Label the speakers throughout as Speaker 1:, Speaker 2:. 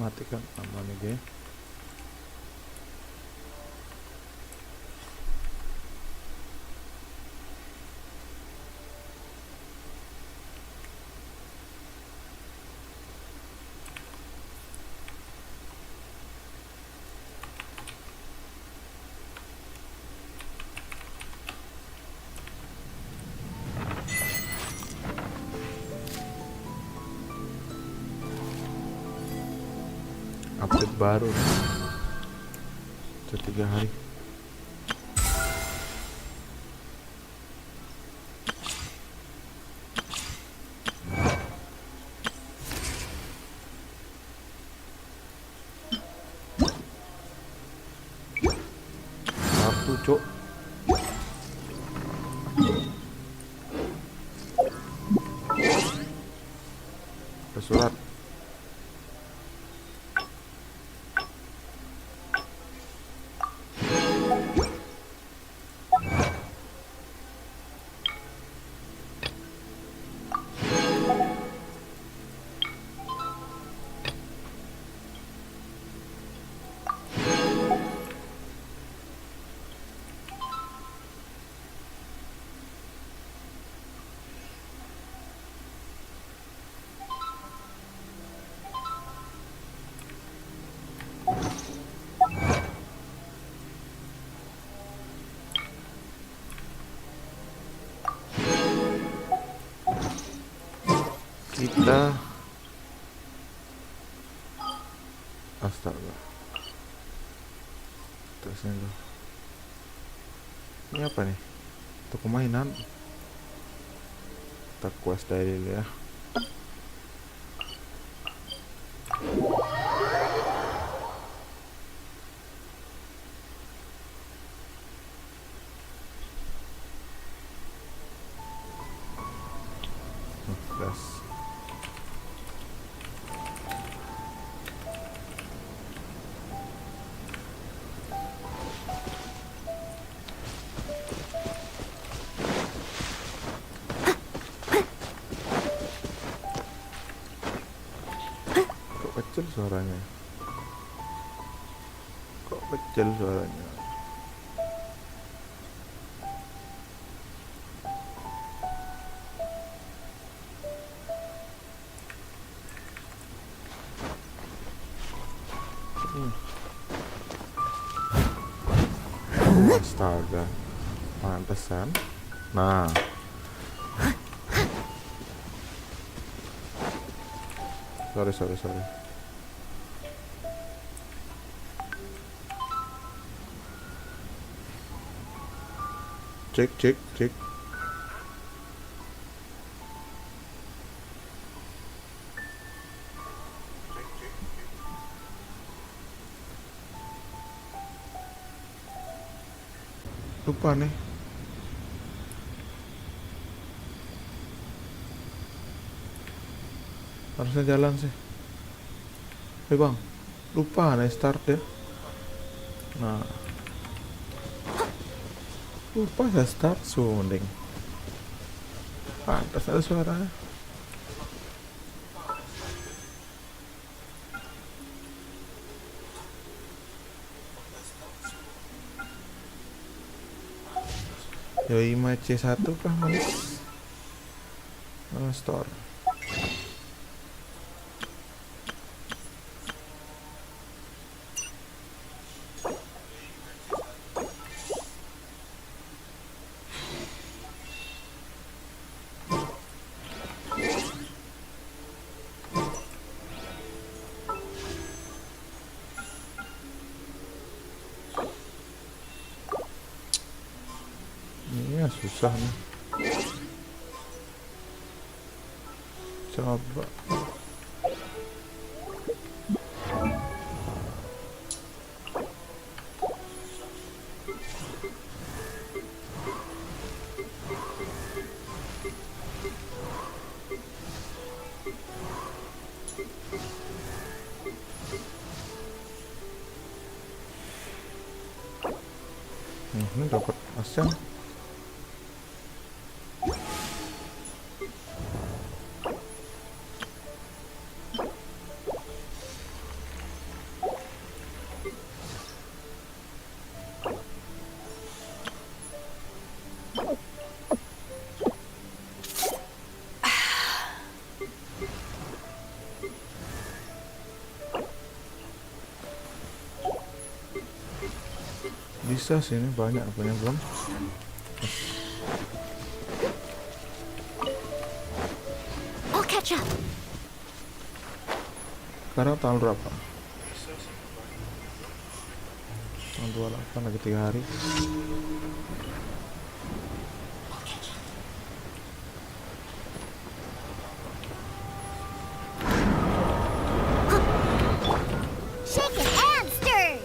Speaker 1: matikan aman nih. Update baru sudah 3 hari. Satu cok. Ada surat. Kita astaga terusnya tuh. Ini apa nih? Toko mainan. Kita quest dari dulu ya. Gas. Kok kecil suaranya? Kok kecil suaranya? Astaga, pantesan. Nah, sorry. Cek. Lupa nih. Harusnya jalan sih. Bang, lupa nih start ya. Nah, lupa saya start sounding. Pantas ada suaranya. Yoi C1 kah manis? Store. Ini susah nih. Coba. Ini dapat Archon. Bisa sini banyak punya belum.
Speaker 2: I'll catch up.
Speaker 1: Sekarang tanggal berapa? Tanggal 28, lagi 3 hari.
Speaker 2: Shake it and stir.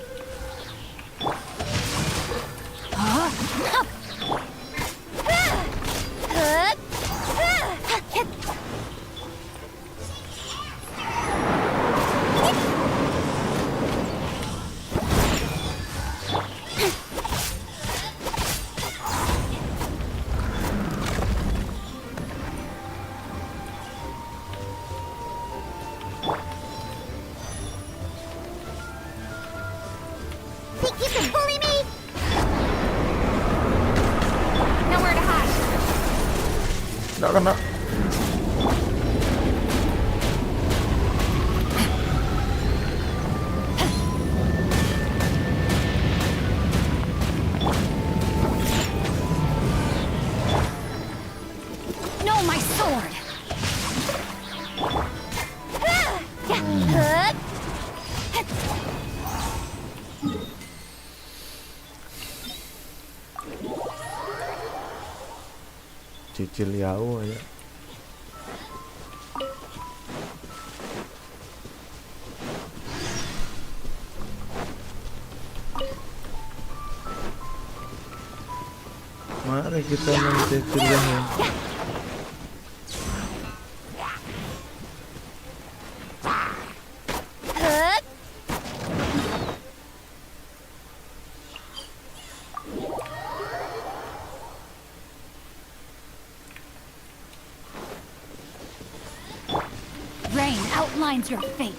Speaker 2: Think you can bully me? Nowhere to hide.
Speaker 1: Nggak kena.
Speaker 2: No, my sword.
Speaker 1: Cicil Yao aja. Mari kita mencicil Yao.
Speaker 2: Rain outlines your fate.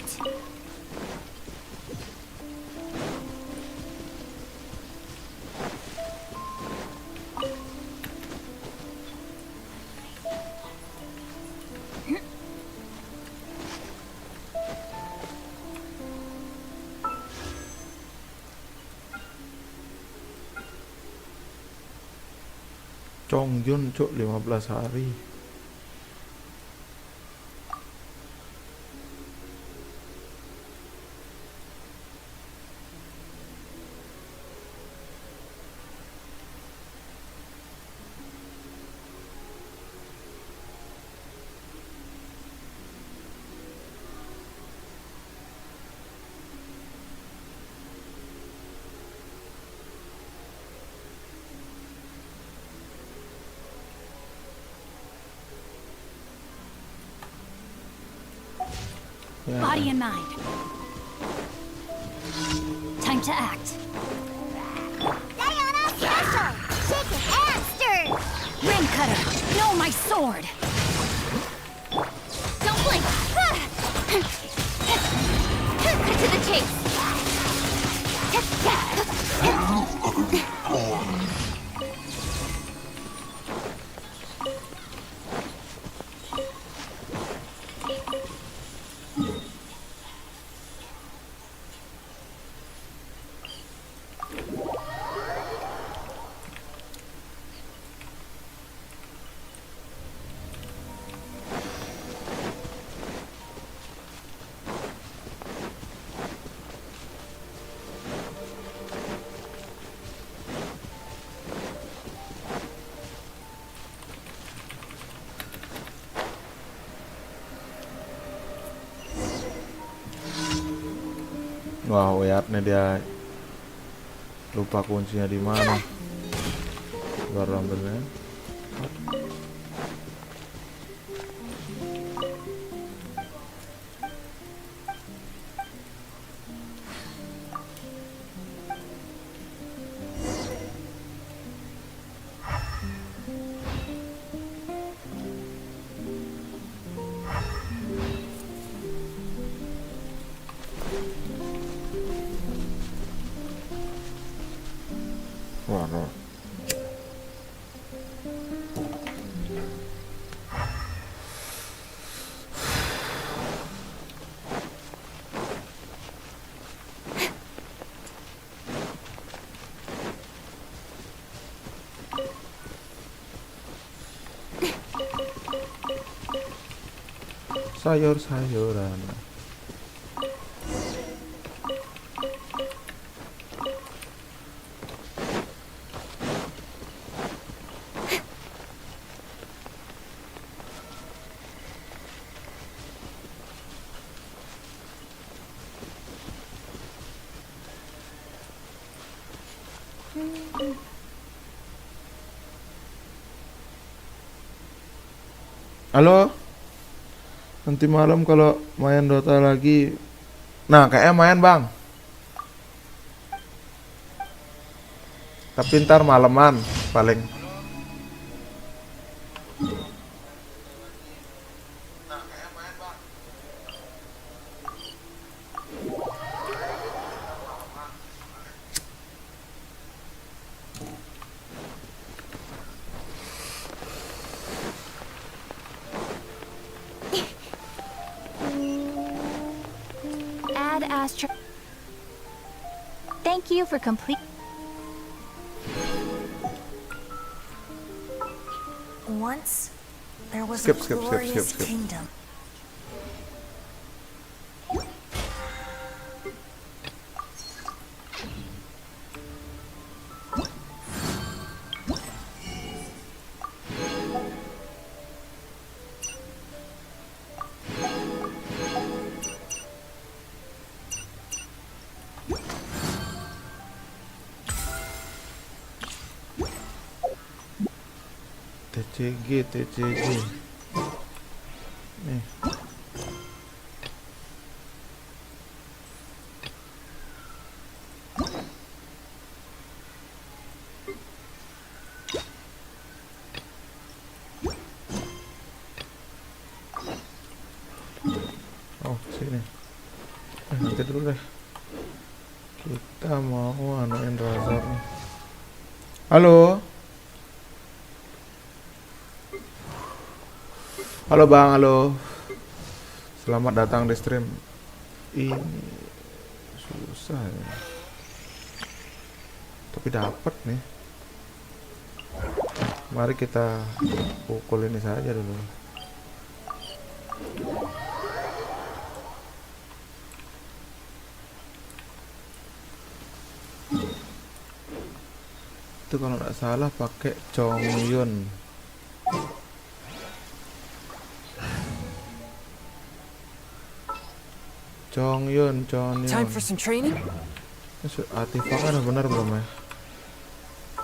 Speaker 1: Chongyun cuk 15 hari. Ya.
Speaker 2: Body and mind. Time to act. Diana special. Shake it and stir. Ring cutter. No, my sword. Don't blink. Cut to the chase.
Speaker 1: Wah, Weyatnya dia lupa kuncinya di mana. Baru ambilnya. Wah, no. sayur-sayuran. Halo, nanti malam kalau main Dota lagi, nah kayaknya main bang. Tapi ntar maleman paling.
Speaker 2: Add Astro. Thank you for complete.
Speaker 3: Once there was
Speaker 1: Skip,
Speaker 3: a
Speaker 1: skip, skip,
Speaker 3: glorious
Speaker 1: skip, skip.
Speaker 3: kingdom.
Speaker 1: TCG. Nih. Oh, sini. Nanti dulu deh. Kita mau anuin razor nih. Halo. Halo bang, halo. Selamat datang di stream. Ini susah ya. Tapi dapat nih. Mari kita pukul ini saja dulu. Itu kalau nggak salah pakai Chongyun. Chongyun.
Speaker 4: Time for some training?
Speaker 1: Artifaknya udah benar belum ya?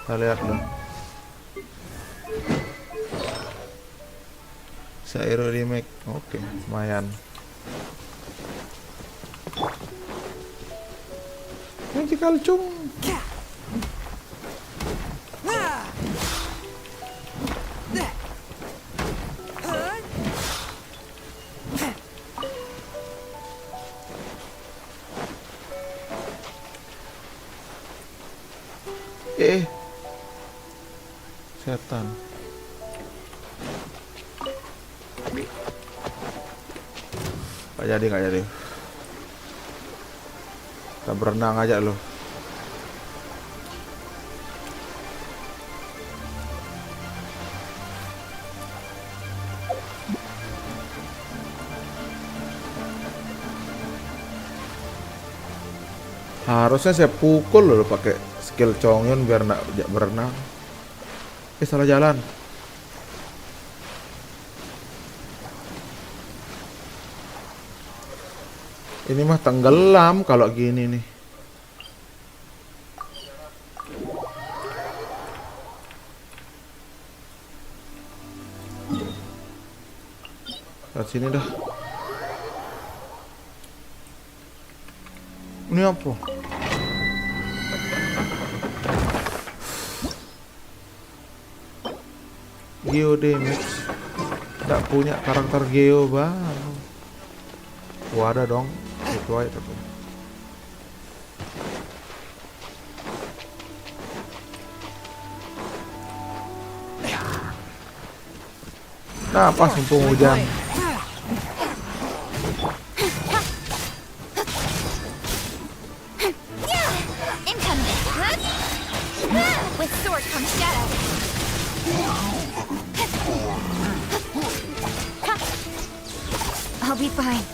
Speaker 1: Kita lihat dong. Sairo remake, oke, lumayan. Magical cung. Setan. Gak jadi. Kita berenang aja loh. Harusnya saya pukul loh pakai skill Chongyun biar nak berenang. Salah jalan. Ini mah tenggelam kalau gini nih. Lihat sini dah. Ini apa? Geo damage. Tidak punya karakter Geo baru. Wadah dong. Itu aja tapi. Nah, pas mumpung hujan.
Speaker 2: Incoming. With sword comes shadow. I'll be fine.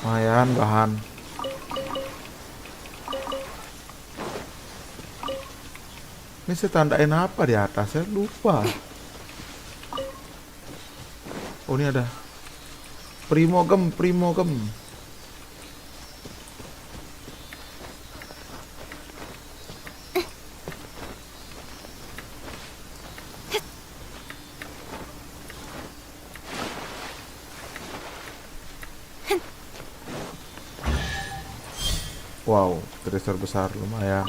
Speaker 1: Lumayan bahan. Ini saya tandain apa di atas? Saya lupa. Oh, ini ada primogem. Wow, treasure besar lumayan.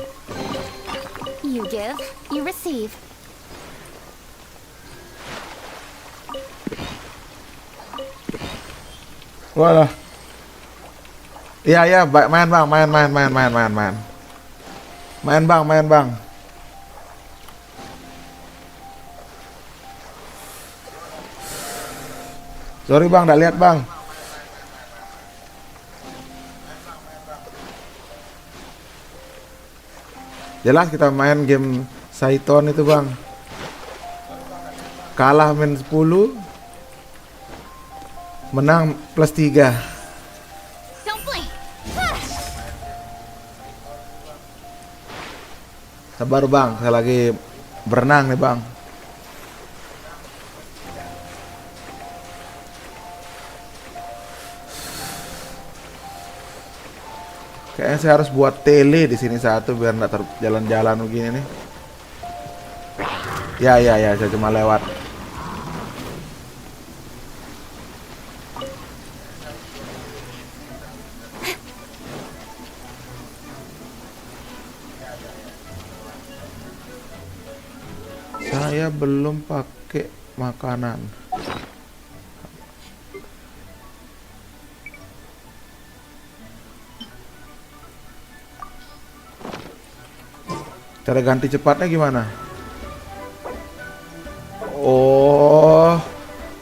Speaker 2: You give, you receive.
Speaker 1: Walah. Iya, main bang. Main bang. Sorry bang, nggak lihat bang. Jelas kita main game Saiton itu bang. Kalah main 10, menang +3.
Speaker 2: Don't blink.
Speaker 1: Sabar bang, saya lagi berenang nih bang. Kayaknya saya harus buat tele di sini satu biar nggak jalan-jalan begini nih. Ya, saya cuma lewat. Saya belum pakai makanan. Cara ganti cepatnya gimana? Oh,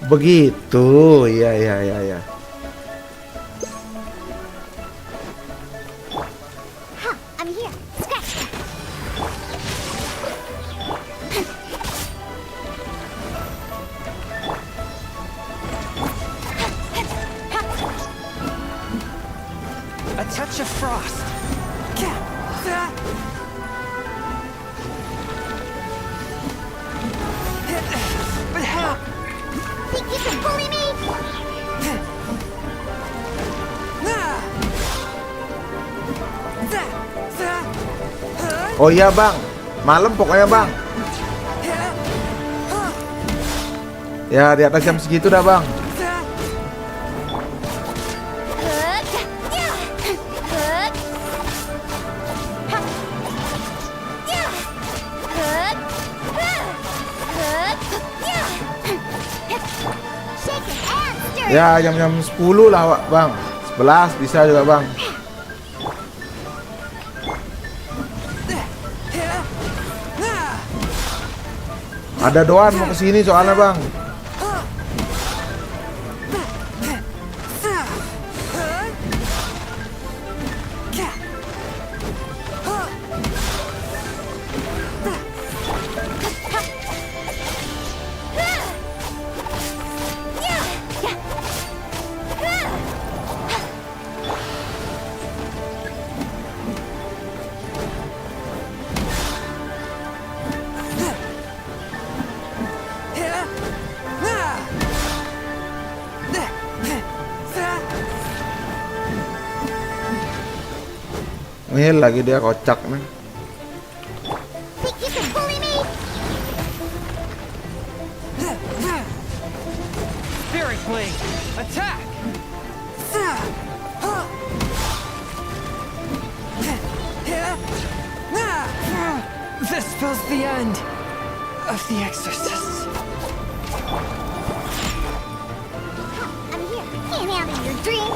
Speaker 1: begitu. Iya.
Speaker 2: Huh, I'm here. Scratch.
Speaker 4: A touch of frost. But how?
Speaker 2: Think you can bully me?
Speaker 1: Oh iya bang, malam pokoknya bang. Ya di atas jam segitu dah bang. Ya jam 10 lah bang, 11 bisa juga bang. Ada Doan mau kesini soalnya bang. Ini lagi dia kocak nih.
Speaker 2: Think you can bully me?
Speaker 4: Spirit Blade! Attack! This spells the end of the exorcist.
Speaker 2: I'm here. Can't have your dream.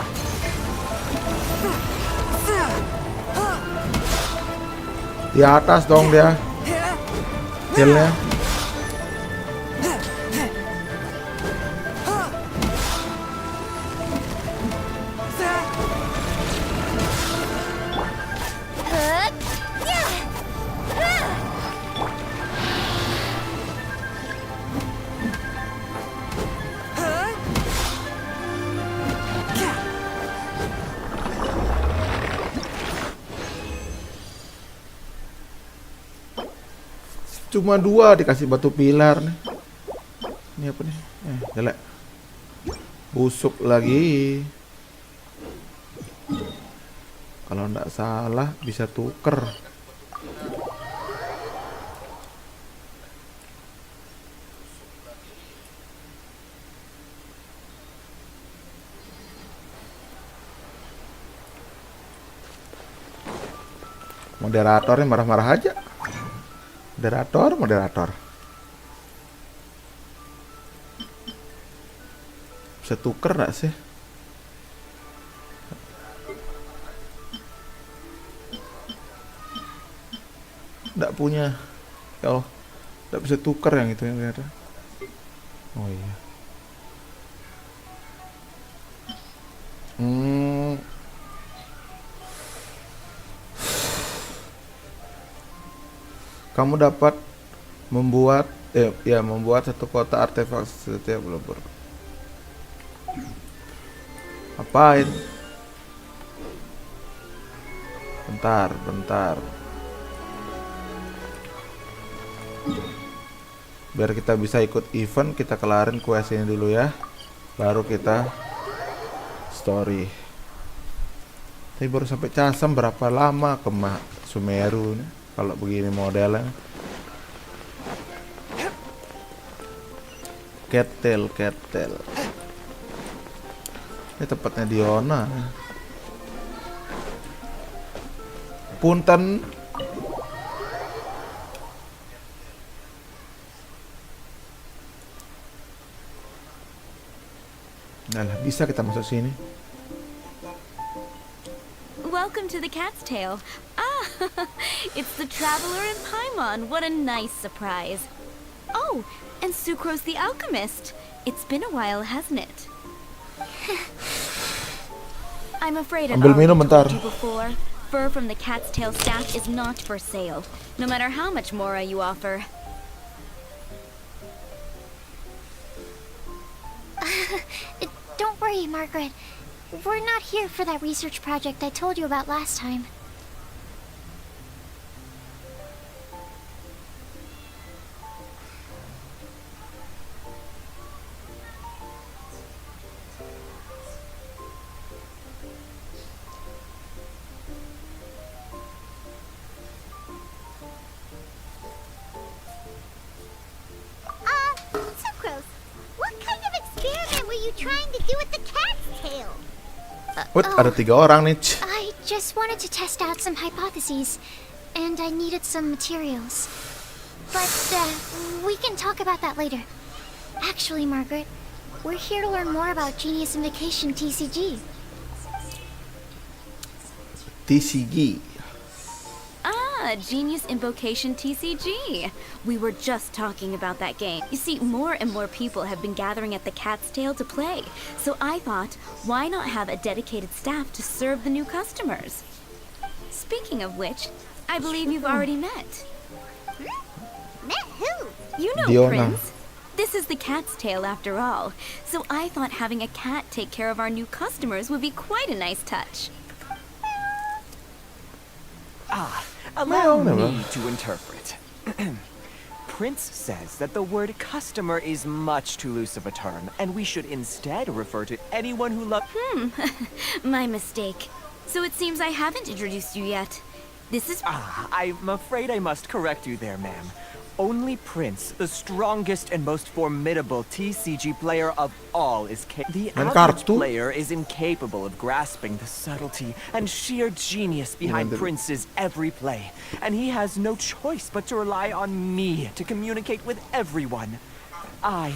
Speaker 1: Di atas dong dia. Healnya. Cuma 2 dikasih batu pilar nih. Ini apa nih? Jelek. Busuk lagi. Kalau nggak salah bisa tuker. Moderatornya marah-marah aja. Moderator. Bisa tuker nggak sih? Nggak punya. Ya Allah, nggak bisa tuker yang itu yang ada. Oh iya. Kamu dapat membuat membuat satu kotak artefak setiap lebar. Apain? Bentar. Biar kita bisa ikut event, kita kelarin quest ini dulu ya. Baru kita story. Tapi baru sampai Casem, berapa lama ke Sumeru nih kalau begini modelnya. Ketel. Ini tempatnya Diona. Punten. Nah, bisa kita masuk sini.
Speaker 2: Welcome to the Cat's Tail. Ah, it's the Traveler in Paimon. What a nice surprise. Oh, and Sucrose the Alchemist. It's been a while, hasn't it? I'm afraid I've
Speaker 1: Ambil minum
Speaker 2: already
Speaker 1: bentar.
Speaker 2: told you before. Fur from the Cat's Tail staff is not for sale, no matter how much Mora you offer.
Speaker 3: Don't worry, Margaret. We're not here for that research project I told you about last time.
Speaker 2: Sucrose, what kind of experiment were you trying to do with the Cat's Tail?
Speaker 1: Wait, ada 3 orang nih.
Speaker 3: I just wanted to test out some hypotheses, and I needed some materials. But we can talk about that later. Actually, Margaret, we're here to learn more about Genius Invocation TCG.
Speaker 1: TCG.
Speaker 2: Genius Invocation TCG. We were just talking about that game. You see, more and more people have been gathering at the Cat's Tail to play. So I thought, why not have a dedicated staff to serve the new customers? Speaking of which, I believe you've already met. Met who? You know,
Speaker 1: Diona.
Speaker 2: Prince. This is the Cat's Tail after all. So I thought having a cat take care of our new customers would be quite a nice touch.
Speaker 4: Allow
Speaker 1: Meow.
Speaker 4: me to interpret. Prince says that the word customer is much too loose of a term, and we should instead refer to anyone who loves.
Speaker 2: My mistake. So it seems I haven't introduced you yet. This is...
Speaker 4: I'm afraid I must correct you there, ma'am. Only Prince, the strongest and most formidable TCG player of all, is the
Speaker 1: Main
Speaker 4: average
Speaker 1: kartu.
Speaker 4: player is incapable of grasping the subtlety and sheer genius behind
Speaker 1: Gimana?
Speaker 4: Prince's every play, and he has no choice but to rely on me to communicate with everyone.
Speaker 2: Wow!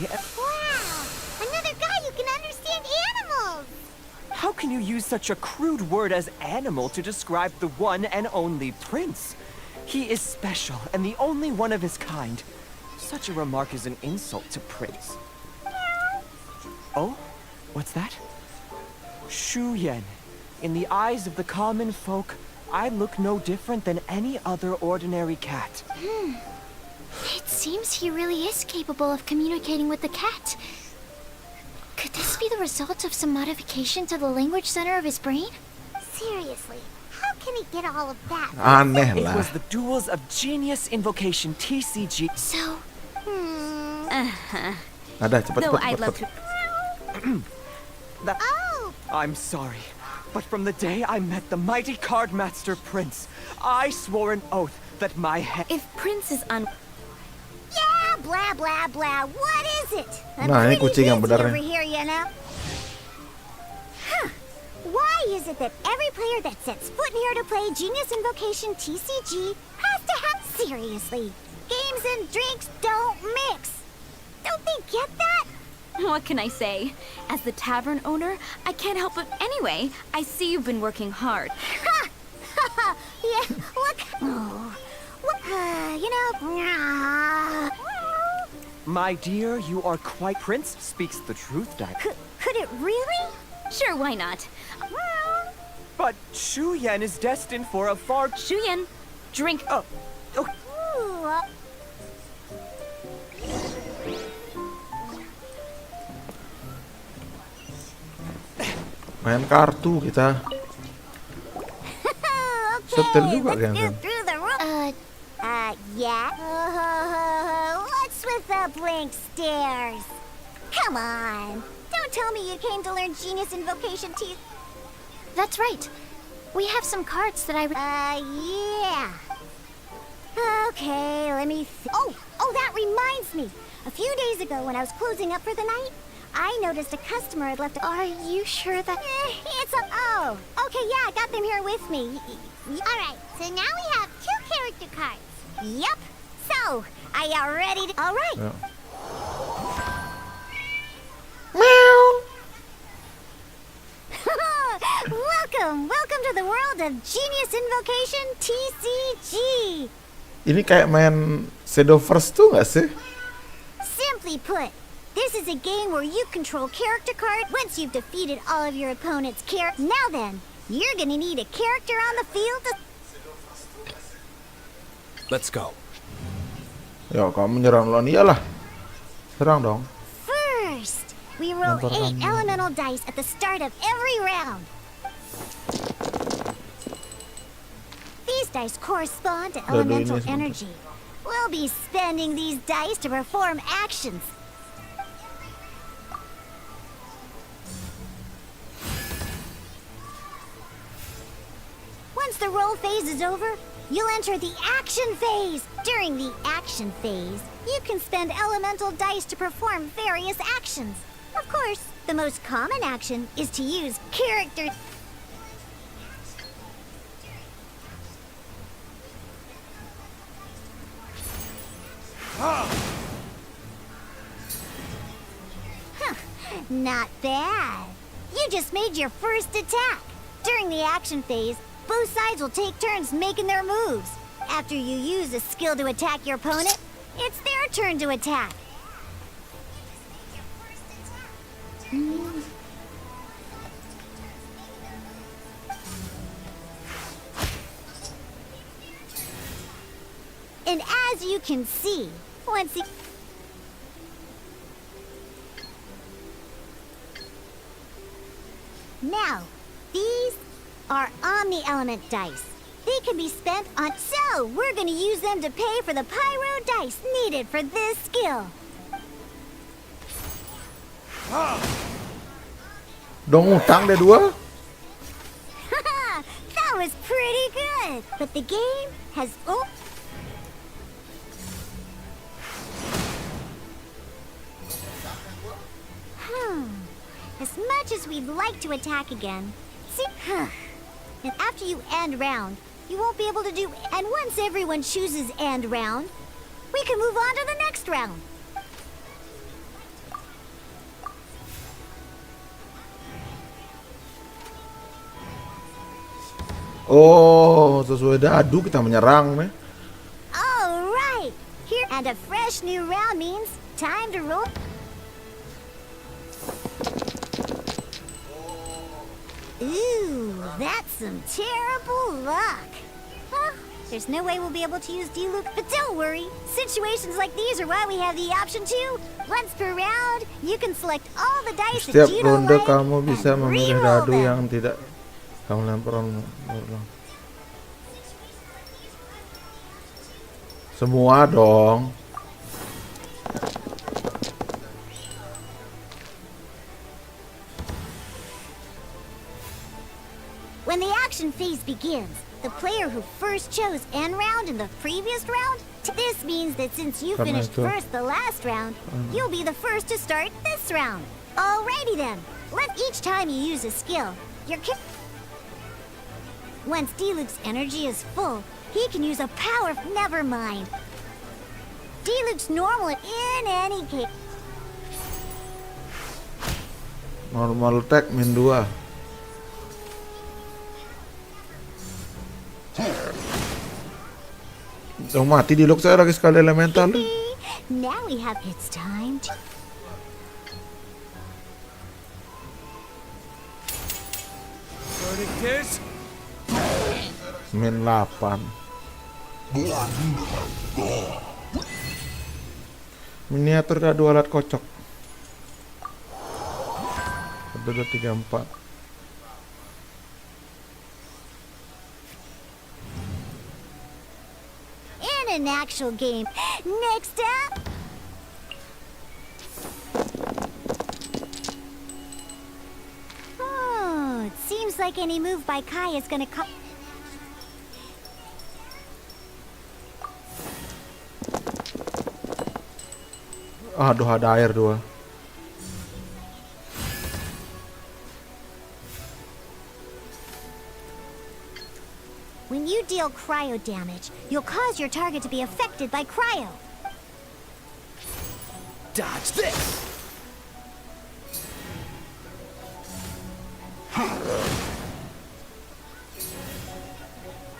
Speaker 2: Another guy who can understand animals!
Speaker 4: How can you use such a crude word as animal to describe the one and only Prince? He is special and the only one of his kind. Such a remark is an insult to Prince. Oh? What's that? Shu Yen. In the eyes of the common folk, I look no different than any other ordinary cat.
Speaker 3: It seems he really is capable of communicating with the cat. Could this be the result of some modification to the language center of his brain?
Speaker 2: Seriously,
Speaker 3: How can he get all of that?
Speaker 1: Aneh
Speaker 4: It
Speaker 1: lah.
Speaker 4: was the Duels of Genius Invocation TCG.
Speaker 3: So,
Speaker 1: Ada cepet
Speaker 2: Though
Speaker 1: cepet
Speaker 2: I'd love
Speaker 1: cepet.
Speaker 2: to.
Speaker 3: oh,
Speaker 4: I'm sorry, but from the day I met the mighty Cardmaster Prince, I swore an oath that my head.
Speaker 2: If Prince is
Speaker 3: yeah, blah blah blah. What is it? I'm
Speaker 1: Nah, ini
Speaker 3: pretty
Speaker 1: kucing yang
Speaker 3: busy
Speaker 1: benar
Speaker 3: over
Speaker 1: nih.
Speaker 3: here, you know. Huh. Why is it that every player that sets foot in here to play Genius Invocation TCG has to have seriously? Games and drinks don't mix. Don't they get that?
Speaker 2: What can I say? As the tavern owner, I can't help it. Anyway, I see you've been working hard.
Speaker 3: Yeah, look. Oh, what, you know.
Speaker 4: My dear, you are quite. Prince speaks the truth, Dad.
Speaker 3: Could it really?
Speaker 2: Sure, why not?
Speaker 4: But Shu Yan is destined for a far.
Speaker 2: Shuyan, drink.
Speaker 4: Oh,
Speaker 3: Ooh,
Speaker 1: Main kartu kita. Setel juga
Speaker 3: let's
Speaker 1: Genshin.
Speaker 3: go through the room. Yeah. What's with the blank stares? Come on. Don't tell me you came to learn Genius Invocation T. That's right. We have some cards that yeah. Okay, let me. Oh, that reminds me. A few days ago, when I was closing up for the night, I noticed a customer had left. Are you sure that? It's a. Oh, okay, yeah, I got them here with me. All right, so now we have 2 character cards. Yep. So, are you ready to? All right.
Speaker 1: Ya.
Speaker 3: Welcome to the world of Genius Invocation TCG.
Speaker 1: Ini kayak main Shadowverse tuh nggak sih?
Speaker 3: Simply put, this is a game where you control character card once you've defeated all of your opponent's characters. Now then, you're gonna need a character on the field to...
Speaker 5: Let's go.
Speaker 1: Ya kamu nyerang lawan iyalah. Serang dong.
Speaker 3: First, we roll 8 elemental dice at the start of every round. These dice correspond to elemental
Speaker 1: sebentar.
Speaker 3: energy. We'll be spending these dice to perform actions. Once the roll phase is over, you'll enter the action phase. During the action phase, you can spend elemental dice to perform various actions. Of course, the most common action is to use character. Not bad. You just made your first attack. During the action phase, both sides will take turns making their moves. After you use a skill to attack your opponent, it's their turn to attack. And as you can see, once he... Now, these are Omni Element dice. They can be spent on... So, we're gonna use them to pay for the Pyro dice needed for this skill.
Speaker 1: Dong utang deh dua.
Speaker 3: That was pretty good. But the game has... Oh. As much as we'd like to attack again, see, and after you end round, you won't be able to do. And once everyone chooses end round, we can move on to the next round.
Speaker 1: Oh, sesuai dadu kita menyerang nih.
Speaker 3: All right, here and a fresh new round means time to roll. Ooh, that's some terrible luck. Huh? There's no way we'll be able to use D-Loop, but don't worry. Situations like these are why we have the option to. Once per round, you can select all the dice
Speaker 1: Setiap
Speaker 3: that you don't
Speaker 1: ronde
Speaker 3: like
Speaker 1: kamu bisa
Speaker 3: and
Speaker 1: memilih
Speaker 3: re-roll
Speaker 1: dadu
Speaker 3: them.
Speaker 1: yang tidak kamu lempar. Semua dong.
Speaker 5: When the action phase begins, the player who first chose end round in the previous round, this means that since you
Speaker 1: Karena
Speaker 5: finished
Speaker 1: itu.
Speaker 5: first the last round, you'll be the first to start this round. Alrighty then, each time you use a skill, once Diluc's energy is full, he can use a power. Never mind. Diluc's normal in any case.
Speaker 1: Normal attack min 2. Oh, mati di look saya lagi sekali elemental.
Speaker 5: Now we have it's time to
Speaker 1: Min 8. Miniatur ada 2 alat kocok. 1, 2, 3, 4.
Speaker 5: in an actual game. Next up. Oh, it seems like any move by Kai is gonna come.
Speaker 1: Aduh, ada air 2.
Speaker 5: When you deal cryo damage, you'll cause your target to be affected by cryo.
Speaker 4: Dodge this!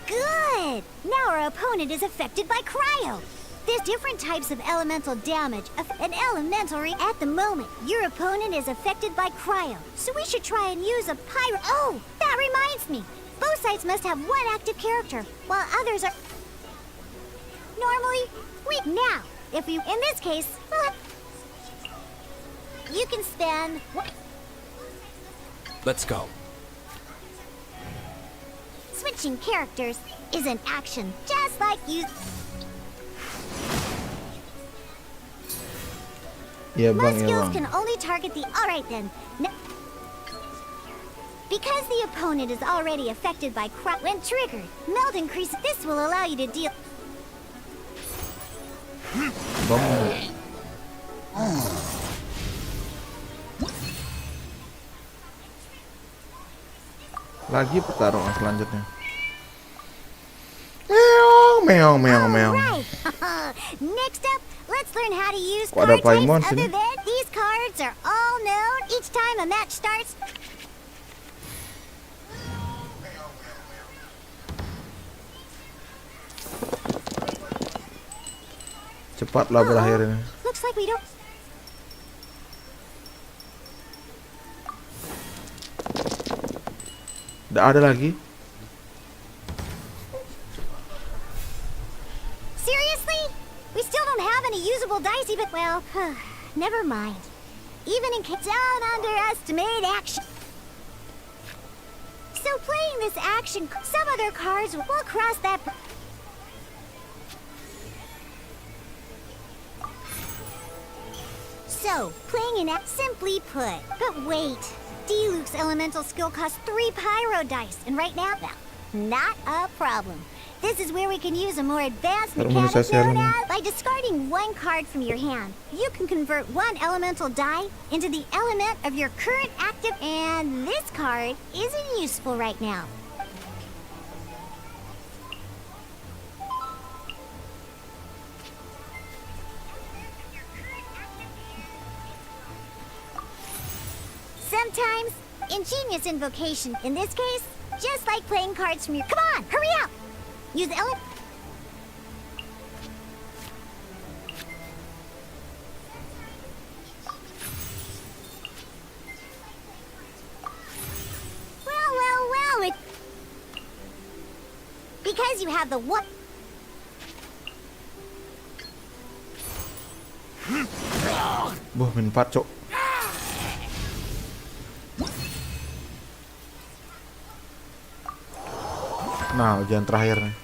Speaker 5: Good! Now our opponent is affected by cryo. There's different types of elemental damage. An elemental at the moment, your opponent is affected by cryo. So we should try and use a pyro. Oh, that reminds me. Both sides must have one active character, while others are normally weak. Now, if you, in this case, you can spend.
Speaker 4: Let's go.
Speaker 5: Switching characters is an action, just like you.
Speaker 1: Iya
Speaker 5: My
Speaker 1: bang, iya
Speaker 5: skills
Speaker 1: bang.
Speaker 5: can only target the. Alright then. Because the opponent is already affected by crop when triggered, melt increase. This will allow you to deal.
Speaker 1: Bang. Lagi pertarungan selanjutnya. Meong, meong, meong, meong.
Speaker 5: Alright. Next up, let's learn how to use
Speaker 1: Kok ada
Speaker 5: card types
Speaker 1: Paimon
Speaker 5: other
Speaker 1: sini?
Speaker 5: than these cards are all known. Each time a match starts.
Speaker 1: Cepatlah berakhir ini.
Speaker 5: Looks like we don't.
Speaker 1: Tidak ada lagi.
Speaker 5: Seriously? We still don't have any usable dice even. Well, never mind. Even in case, don't underestimate action. So playing this action, some other cards will cross that. So, playing an act, simply put. But wait, Diluc's elemental skill costs 3 pyro dice, and right now, not a problem. This is where we can use a more advanced mechanic known as by discarding 1 card from your hand. You can convert 1 elemental die into the element of your current active, and this card isn't useful right now. Sometimes, ingenious invocation. In this case, just like playing cards from your. Come on, hurry up! Use the element. Well. It. Because you have the what?
Speaker 1: Buh, min 4, cok. Nah, ujian terakhir nih.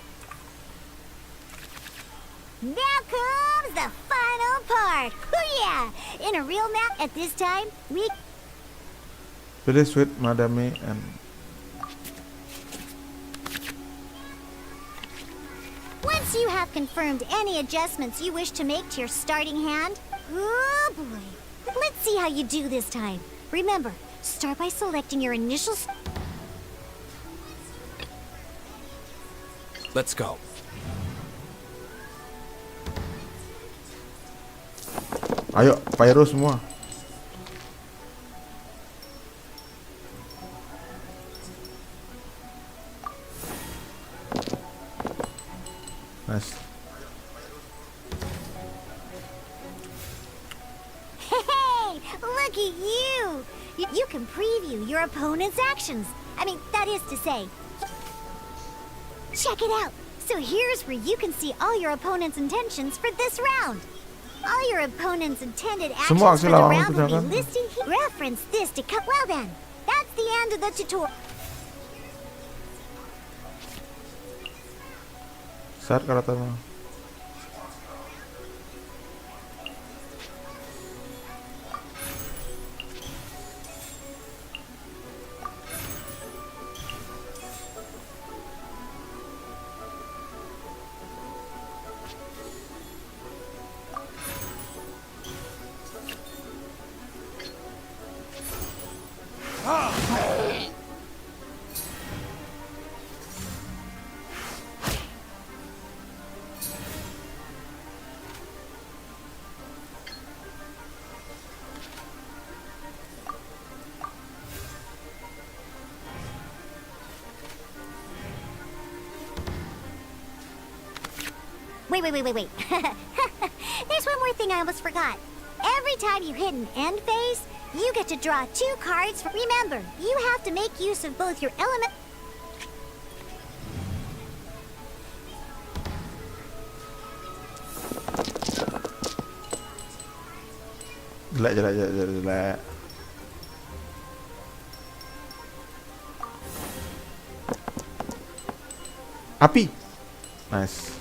Speaker 5: Yeah, in a real map at this time, we...
Speaker 1: Pilih sweet madame and
Speaker 5: Once you have confirmed any adjustments you wish to make to your starting hand, oh boy, let's see how you do this time. Remember, start by selecting your initial...
Speaker 6: Let's go.
Speaker 1: ayo pyro semua. Nice.
Speaker 5: Hey, look at you! You can preview your opponent's actions. I mean, that is to say... Check it out! So here's where you can see all your opponent's intentions for this round. All your opponent's intended actions
Speaker 1: Semua
Speaker 5: for
Speaker 1: aksi
Speaker 5: the
Speaker 1: lawan
Speaker 5: round will
Speaker 1: kerjakan.
Speaker 5: be listed here. Reference this to cut. Well then, that's the end of the tutorial.
Speaker 1: Start karakternya.
Speaker 5: Wait. There's one more thing I almost forgot. Every time you hit an end phase, you get to draw 2 cards. Remember, you have to make use of both your element...
Speaker 1: Jelek. Api. Nice.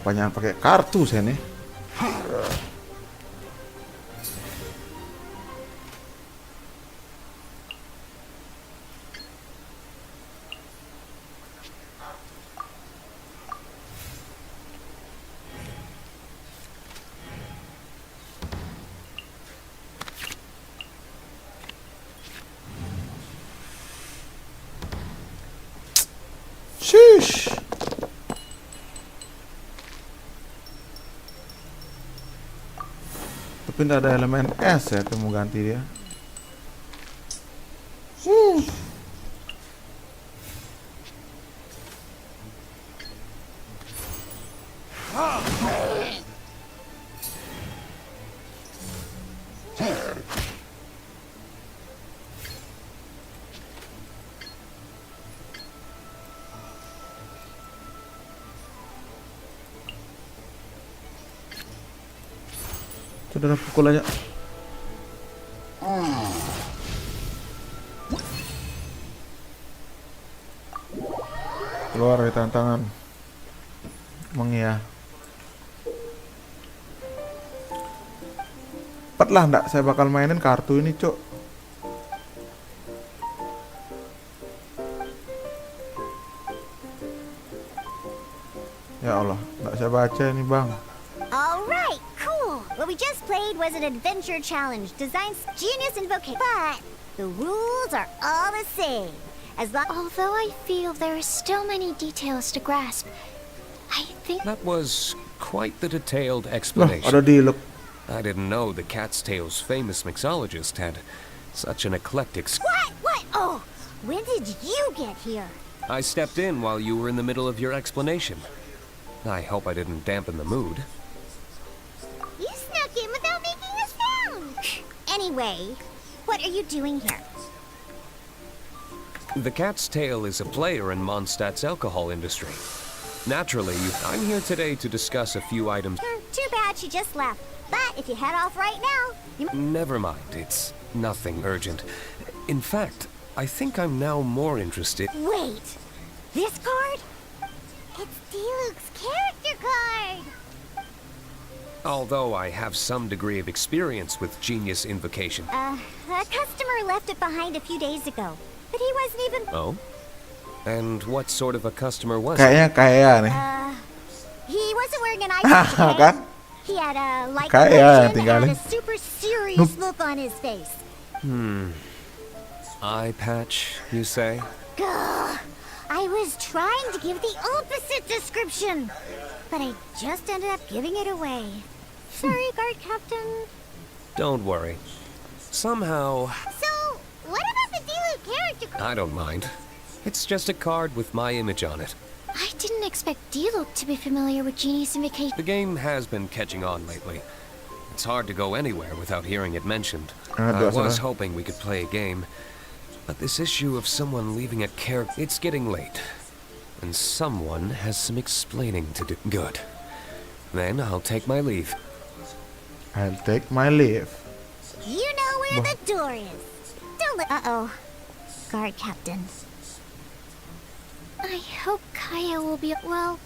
Speaker 1: Banyak pakai kartu saya nih. Shush. Tapi tidak ada elemen es ya, itu mau ganti dia. Saudara pukul aja. Keluar dari tantangan. Emang ya. Cepatlah ndak, saya bakal mainin kartu ini, Cuk. Ya Allah, ndak saya baca ini, Bang.
Speaker 5: Alright, cool. What we just played was an adventure challenge designed genius invocation. But the rules are all the same. As long...
Speaker 3: Although I feel there are still many details to grasp, I think...
Speaker 6: That was quite the detailed
Speaker 1: Loh,
Speaker 6: explanation.
Speaker 1: ada di look.
Speaker 6: I didn't know the Cat's Tail's famous mixologist had such an eclectic...
Speaker 5: What? Oh, when did you get here?
Speaker 6: I stepped in while you were in the middle of your explanation. I hope I didn't dampen the mood.
Speaker 5: You snuck in without making a sound. Anyway, what are you doing here?
Speaker 6: The Cat's Tail is a player in Mondstadt's alcohol industry. Naturally, I'm here today to discuss a few items.
Speaker 5: Too bad she just left. But if you head off right now, you
Speaker 6: Never mind, it's nothing urgent. In fact, I think I'm now more interested.
Speaker 5: Wait! This card? It's Diluc's character card!
Speaker 6: Although I have some degree of experience with Genius Invocation.
Speaker 5: A customer left it behind a few days ago. But he wasn't even...
Speaker 6: Oh? And what sort of a customer was it?
Speaker 1: Kayaknya kaya nih.
Speaker 5: He wasn't wearing an eye
Speaker 1: Kan?
Speaker 5: He had a light
Speaker 1: Kaya,
Speaker 5: complexion
Speaker 1: tinggalin.
Speaker 5: and a super serious look on his face.
Speaker 6: Eye patch, you say?
Speaker 5: Gah, I was trying to give the opposite description, but I just ended up giving it away. Sorry, guard captain.
Speaker 6: Don't worry. Somehow,
Speaker 5: So, what about the Diluc character card?
Speaker 6: I don't mind. It's just a card with my image on it.
Speaker 3: I didn't expect Diluc to be familiar with Genius Invocation.
Speaker 6: The game has been catching on lately. It's hard to go anywhere without hearing it mentioned.
Speaker 1: Ah,
Speaker 6: I
Speaker 1: biasa
Speaker 6: was
Speaker 1: lah.
Speaker 6: hoping we could play a game, but this issue of someone leaving a character... It's getting late, and someone has some explaining to do. Good. Then I'll take my leave.
Speaker 1: I'll take my leave.
Speaker 5: You know where the door is. Don't let... Uh-oh. Guard captain.
Speaker 3: I hope Kaya will be... Well,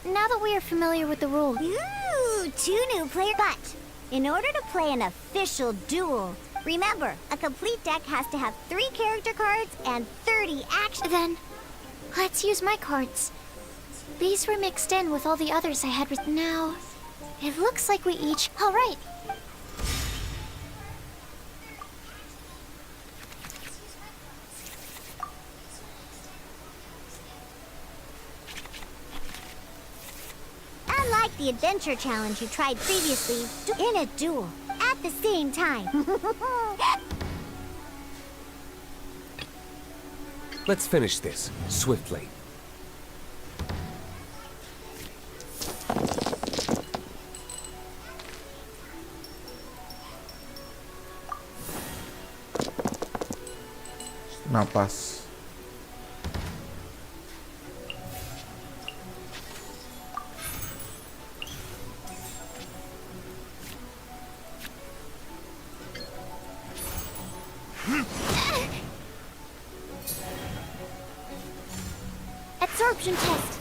Speaker 3: now that we are familiar with the rules...
Speaker 5: Ooh, 2 new players. But in order to play an official duel, remember, a complete deck has to have 3 character cards and 30 action.
Speaker 3: Then, let's use my cards. These were mixed in with all the others I had written. Now, it looks like we each... All right.
Speaker 5: Unlike the adventure challenge you tried previously, in a duel at the same time.
Speaker 6: Let's finish this, swiftly.
Speaker 1: Napas.
Speaker 3: Absorption test.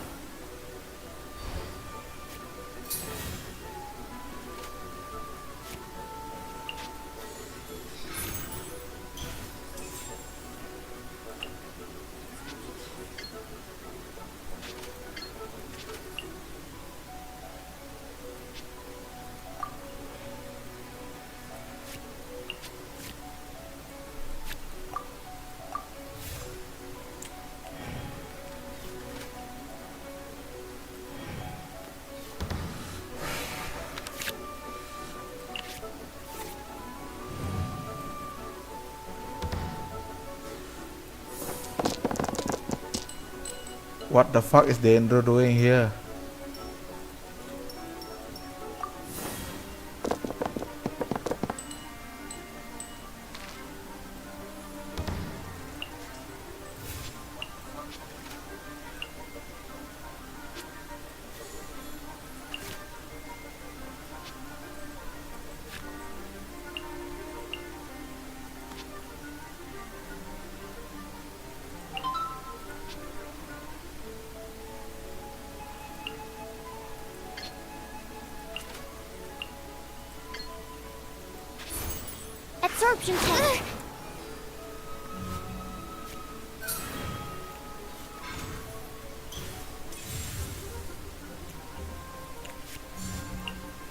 Speaker 1: What the fuck is Dendro doing here?
Speaker 3: Absorption test.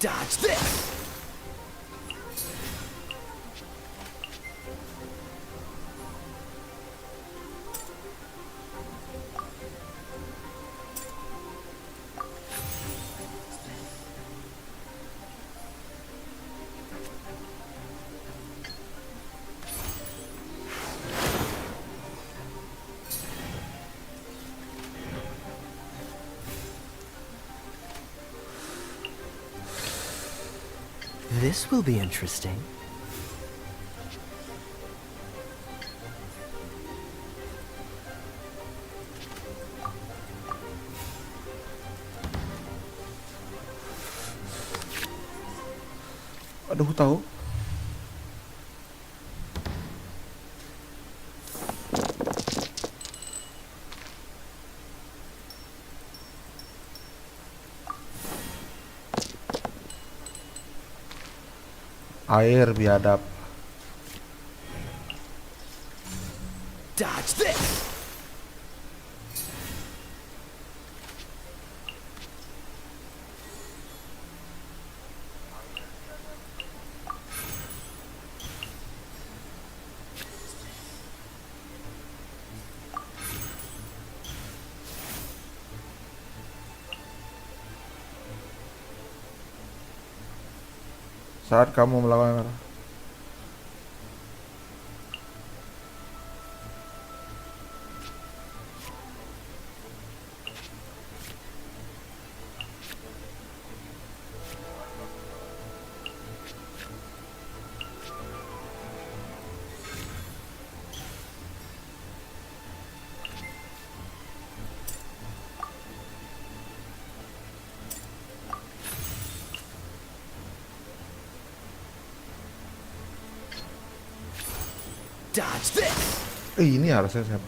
Speaker 4: Dodge this! This will be interesting.
Speaker 1: Aduh, tahu. Air biadab.
Speaker 4: Dodge this!
Speaker 1: Saat kamu melawan
Speaker 4: Dodge this!
Speaker 1: ini harusnya saya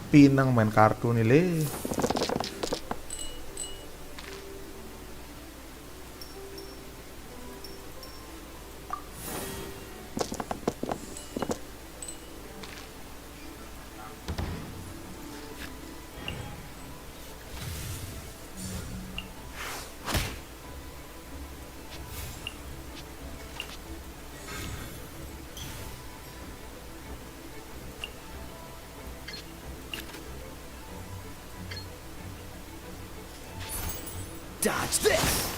Speaker 1: pinang main kartu nih le.
Speaker 4: Dodge this!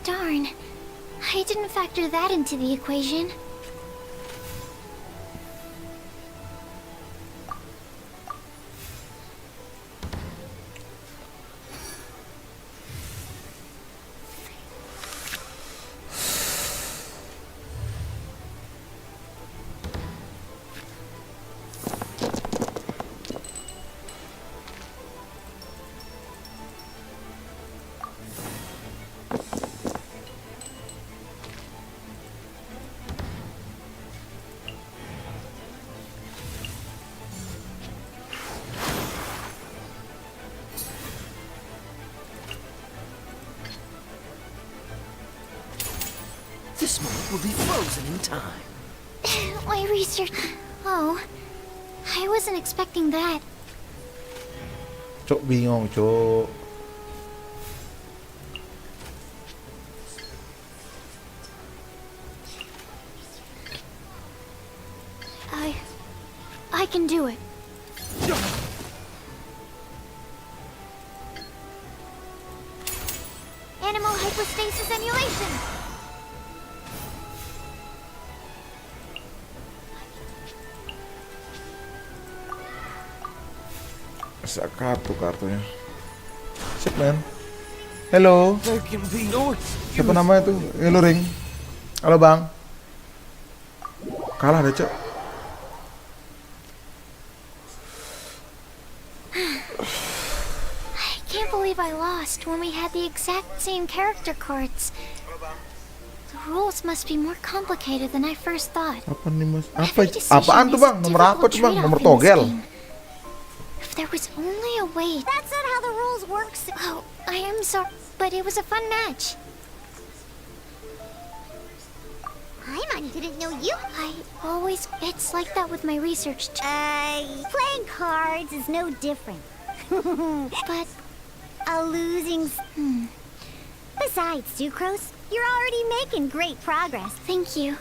Speaker 3: Darn. I didn't factor that into the equation.
Speaker 4: This moment will be frozen in time.
Speaker 3: My research... Oh. I wasn't expecting that.
Speaker 1: Cok bingung, cok.
Speaker 3: I can do it. Animal hypostasis emulation!
Speaker 1: Masa kartunya. Shit man. Hello.
Speaker 4: There can be no
Speaker 1: Siapa namanya tuh? Hello Ring. Halo bang. Kalah deh cok.
Speaker 3: I can't believe I lost when we had the exact same character cards. The rules must be more complicated than I first thought.
Speaker 1: Apa nih mas?
Speaker 3: Every
Speaker 1: Apa?
Speaker 3: decision
Speaker 1: Apaan tuh
Speaker 3: is a
Speaker 1: bang? Nomor apa
Speaker 3: difficult
Speaker 1: tuh bang?
Speaker 3: trade-off
Speaker 1: Nomor
Speaker 3: in this
Speaker 1: togel.
Speaker 3: game. If there was only a way.
Speaker 5: That's not how the rules work.
Speaker 3: Oh, I am sorry, but it was a fun match.
Speaker 5: Paimon didn't know you.
Speaker 3: It's like that with my research.
Speaker 5: Playing cards is no different.
Speaker 3: But
Speaker 5: A losing. Besides, Sucrose, you're already making great progress.
Speaker 3: thank you.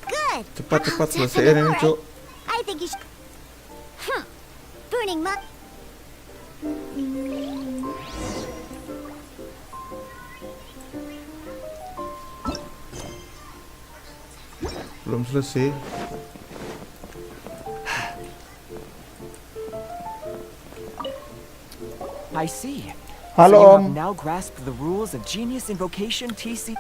Speaker 5: Good.
Speaker 1: Cepat-cepat selesaiin ini cuk.
Speaker 5: I think you should. Burning muck.
Speaker 1: Belum selesai.
Speaker 4: I see.
Speaker 1: Halo
Speaker 4: so you
Speaker 1: om.
Speaker 4: have now grasped the rules of Genius Invocation TC.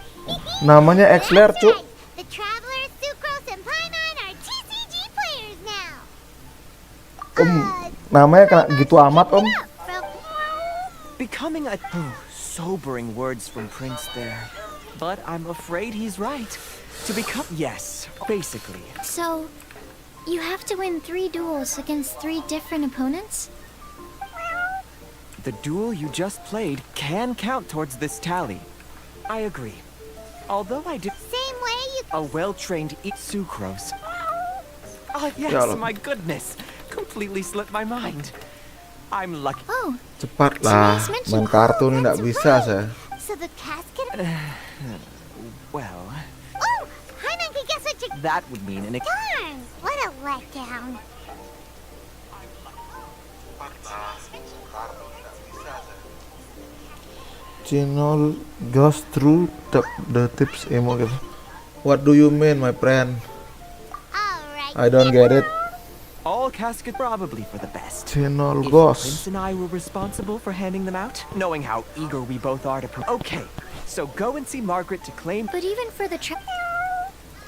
Speaker 1: Namanya Xler cuk.
Speaker 5: The Travelers, Sucrose, and Paimon are TCG players now.
Speaker 1: Om, namanya kena gitu amat om.
Speaker 4: Becoming a sobering words from Prince there. But I'm afraid he's right. To become yes, basically.
Speaker 3: So, you have to win 3 duels against 3 different opponents?
Speaker 4: The duel you just played can count towards this tally. I agree. Although I did
Speaker 5: Same way you.
Speaker 4: a well-trained Sucrose. Oh yes,
Speaker 1: Ya Allah.
Speaker 4: my goodness. Completely slipped my mind. I'm lucky.
Speaker 3: Oh,
Speaker 1: Cepat lah. Main kartu nih nggak bisa saya.
Speaker 5: So the casket.
Speaker 4: Well,
Speaker 5: Oh, Paimon can guess what you.
Speaker 4: that would mean an
Speaker 5: Darn! What a letdown.
Speaker 1: Channel goes through the tips emo gitu. What do you mean, my friend?
Speaker 5: Alright.
Speaker 1: I don't get it.
Speaker 4: all casket probably for the best.
Speaker 1: Channel
Speaker 4: If
Speaker 1: goes.
Speaker 4: Prince and I were responsible for handing them out, knowing how eager we both are to okay, so go and see Margaret to claim.
Speaker 3: but even for the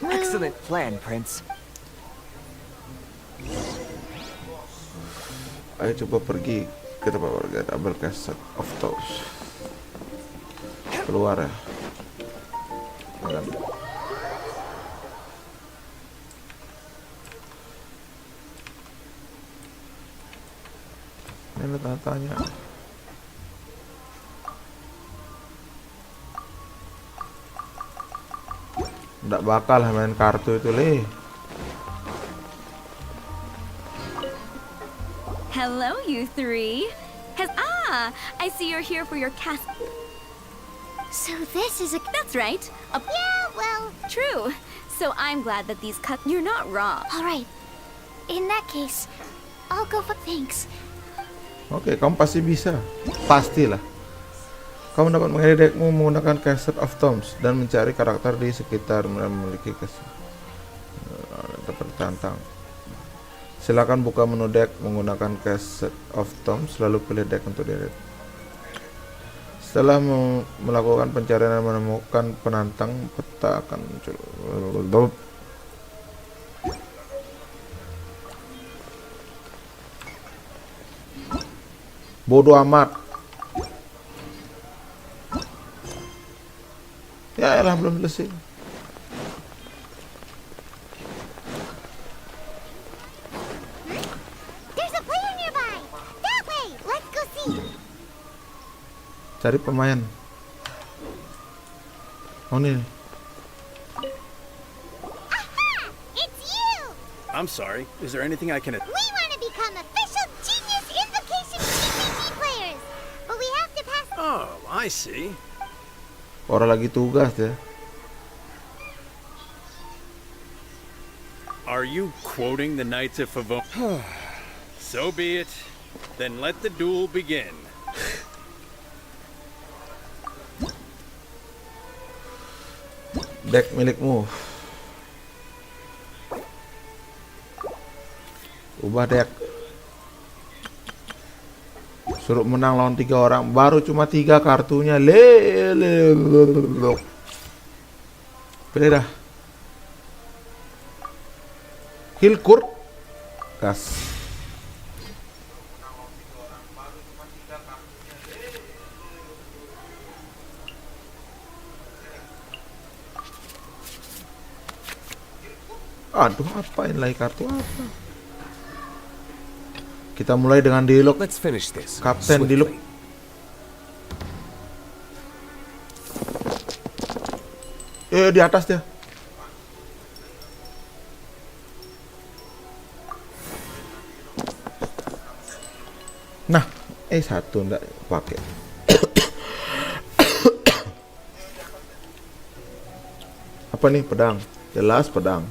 Speaker 4: Excellent plan, Prince.
Speaker 1: Ayo coba pergi ke tempat warga double cassette of toes. Keluar ya. Jangan. Ini ada tanya. Nggak bakal main kartu itu leh.
Speaker 2: Hello, you three. I see you're here for your cast.
Speaker 3: So this is a...
Speaker 2: That's right.
Speaker 5: Yeah, well.
Speaker 2: True. So I'm glad that these cut. You're not wrong.
Speaker 3: Alright. In that case, I'll go for... Thanks.
Speaker 1: Oke, kamu pasti bisa. Pastilah. Kamu dapat mengadai deckmu menggunakan Cassette of Tomes dan mencari karakter di sekitar dan memiliki tertantang. Silakan buka menu deck menggunakan Cassette of Tomes lalu pilih deck untuk diedit. Setelah melakukan pencarian dan menemukan penantang, peta akan muncul. Bodoh amat. Ya elah, belum selesai.
Speaker 5: There's a player nearby. That way. Let's go see.
Speaker 1: Cari pemain. Oh nih.
Speaker 5: Aha! It's you.
Speaker 7: I'm sorry. Is there anything I can...
Speaker 5: We want to become official Genius Invocation TCG players, but we have to pass.
Speaker 7: Oh, I see.
Speaker 1: Orang lagi tugas ya.
Speaker 7: Are you quoting the Knights of Favon? So be it. Then let the duel begin.
Speaker 1: Deck milikmu. Ubah deck. Suruh menang lawan 3 orang. Baru cuma 3 kartunya. Pilih dah. Hilkurt. Gas. Aduh, apa ini lagi kartu apa? Kita mulai dengan dialog
Speaker 6: Let's finish this.
Speaker 1: Kapten Diluc.
Speaker 6: swiftly.
Speaker 1: Di atas dia. Nah, satu enggak pakai. Apa nih, pedang? Jelas pedang.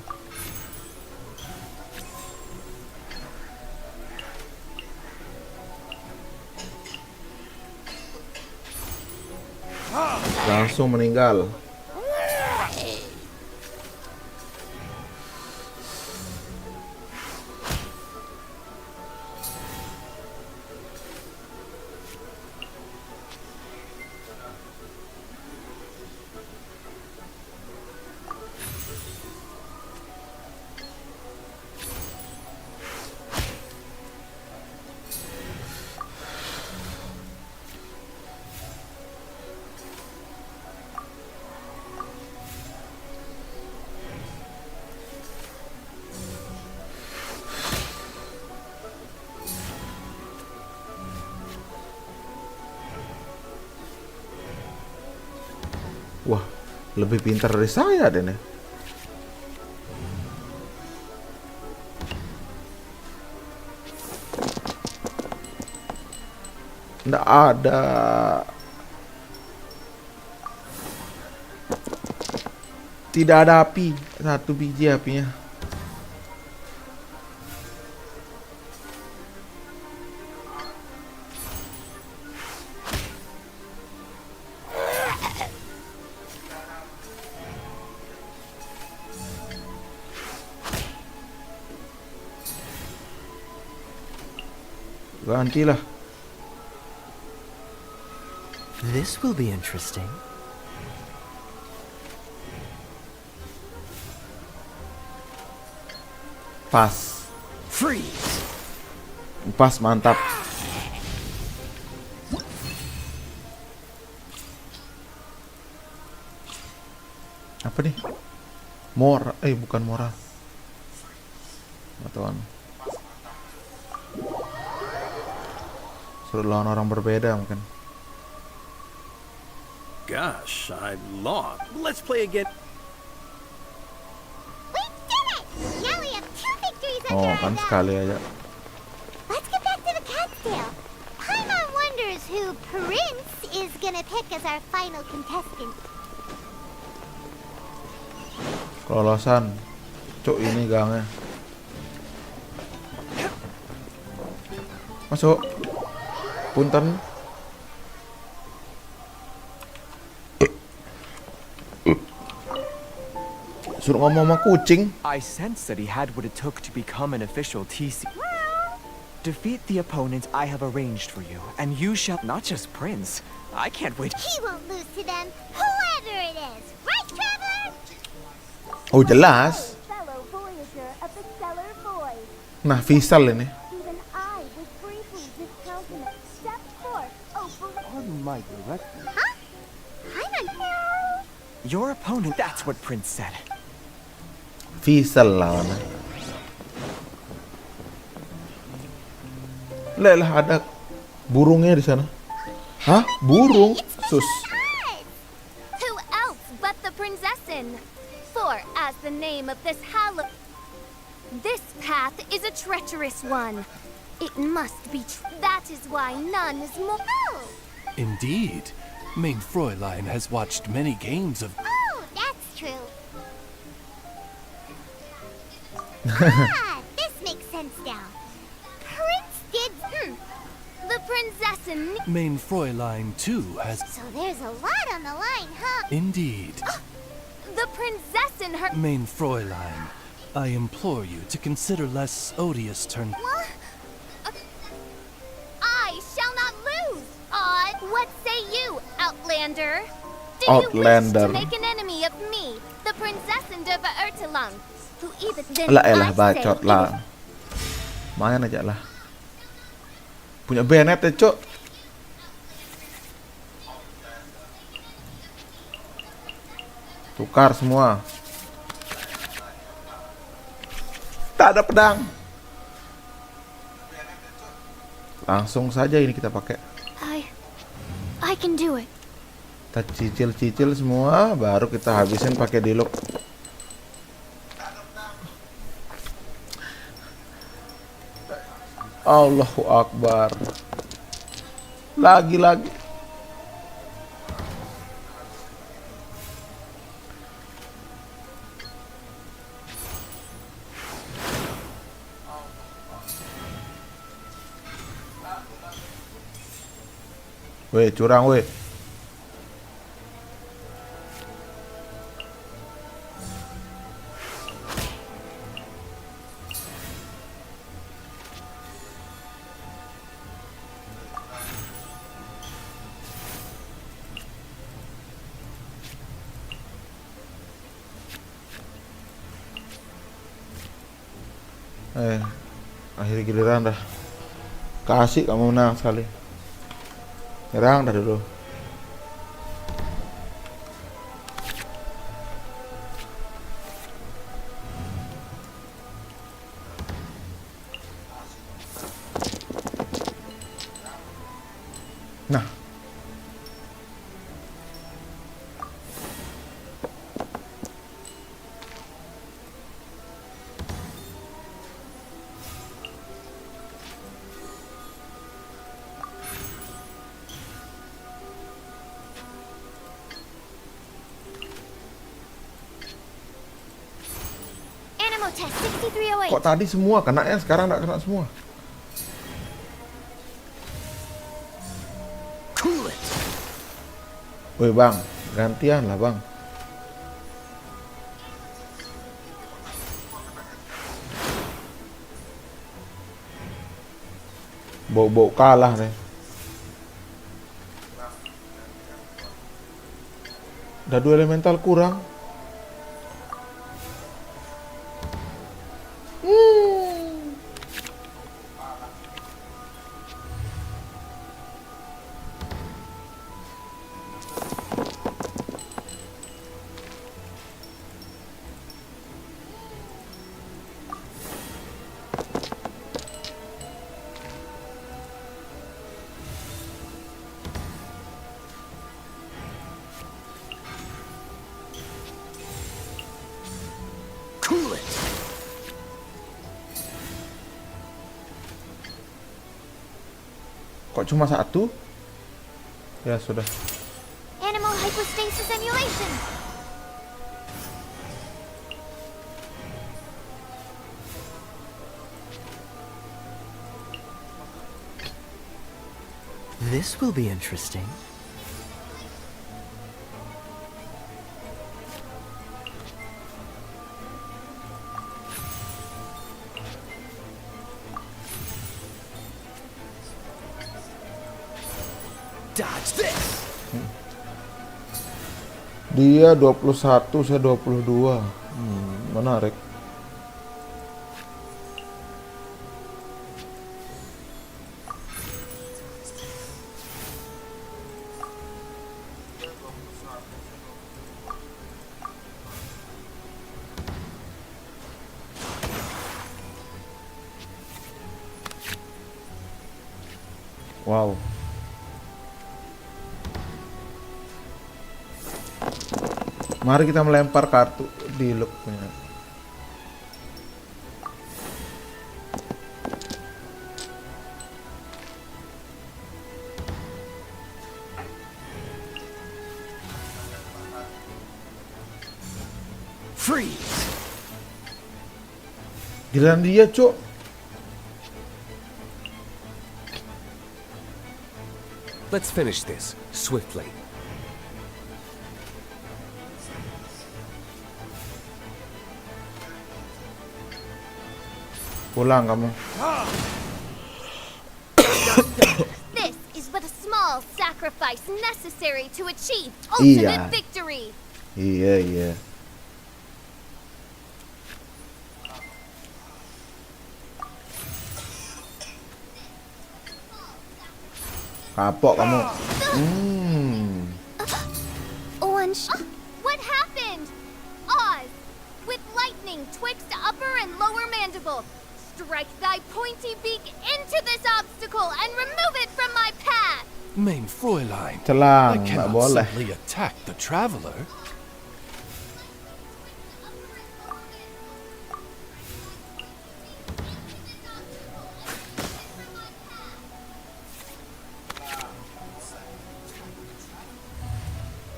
Speaker 1: Langsung meninggal. Wah, lebih pintar dari saya deh nih. Nggak ada. Tidak ada api. Satu biji apinya. Gantilah.
Speaker 4: This will be interesting.
Speaker 1: Pas.
Speaker 4: Freeze!
Speaker 1: Pas, mantap. Apa nih? Bukan moral. Batuan. Suruh lawan orang berbeda mungkin.
Speaker 7: Gosh, I lost. Let's play again.
Speaker 5: We did it! Now we have 2 victories under
Speaker 1: Oh,
Speaker 5: our
Speaker 1: kan
Speaker 5: belt.
Speaker 1: sekali aja.
Speaker 5: Let's get back to the Catskill. Paimon wonders who Prince is gonna pick as our final contestant.
Speaker 1: Kelolosan. Cuk, ini gangnya. Masuk. Punten. Suruh ngomong sama kucing.
Speaker 4: I sense that he had what it took to become an official TC. Defeat the opponent I have arranged for you, and you shall not just Prince. I can't wait.
Speaker 5: He won't lose to them, whoever it is. Right, Traveler?
Speaker 1: Oh, jelas.
Speaker 5: Fellow Voyager of the Stellar Void.
Speaker 1: Nah, Visal ini.
Speaker 5: Even I was briefly discountenance. Step forth,
Speaker 4: On my direction.
Speaker 5: Huh? Paimon.
Speaker 4: Your opponent, that's what Prince said.
Speaker 1: Visal lawannya. Lah, ada burungnya di sana. Hah? Burung? Sus.
Speaker 2: Who else but the Prinzessin? For, as the name of this this path is a treacherous one. It must be that is why none is more.
Speaker 8: Indeed. Mein Fräulein has watched many games of...
Speaker 5: Oh, that's true. This makes sense now. Prince did.
Speaker 2: The Prinzessin.
Speaker 8: Mein Fräulein, too, has...
Speaker 5: So there's a lot on the line, huh?
Speaker 8: Indeed.
Speaker 2: The Prinzessin her.
Speaker 8: Mein Fräulein, I implore you to consider less odious turn...
Speaker 2: I shall not lose. What say you, Outlander? Do
Speaker 1: Outlander.
Speaker 2: you wish to make an enemy of me, the Prinzessin de Verurtelang, who even then
Speaker 1: Elah,
Speaker 2: I
Speaker 1: bacot
Speaker 2: say
Speaker 1: lah. Main aja lah. Punya Bennett ya, Cok. Tukar semua. Tak ada pedang. Langsung saja ini kita pakai.
Speaker 3: I can do it.
Speaker 1: Kita cicil-cicil semua, baru kita habisin pakai diluk. Allahu Akbar. Lagi-lagi. Weh, curang weh. Akhir giliran dah. Kasih kamu menang sekali. Nyerang dah dulu. Nah.
Speaker 3: Animal test 6308.
Speaker 1: Kok tadi semua kena ya, sekarang enggak kena semua.
Speaker 4: Cool it.
Speaker 1: Woi bang, gantian lah bang. Bau-bau kalah nih. Udah 2 elemental kurang.
Speaker 4: Cool it.
Speaker 1: Kok cuma satu? Ya sudah.
Speaker 3: Animal hypostasis emulation.
Speaker 4: This will be interesting. Dodge this.
Speaker 1: Dia 21, saya 22. Menarik. Wow. Mari kita melempar kartu di looknya.
Speaker 4: Freeze.
Speaker 1: Giliran dia, Cuk.
Speaker 6: Let's finish this swiftly.
Speaker 1: Pulang kamu.
Speaker 3: This is but a small sacrifice necessary to achieve
Speaker 1: Iya.
Speaker 3: ultimate victory.
Speaker 1: Iya, iya. Kapok kamu.
Speaker 3: What happened? Oz, with lightning twixt upper and lower mandible. impossible. Strike thy pointy beak into this obstacle and remove it from my path.
Speaker 8: Main Fräulein, I
Speaker 1: Celang, nggak
Speaker 8: cannot
Speaker 1: boleh.
Speaker 8: simply attack the traveler.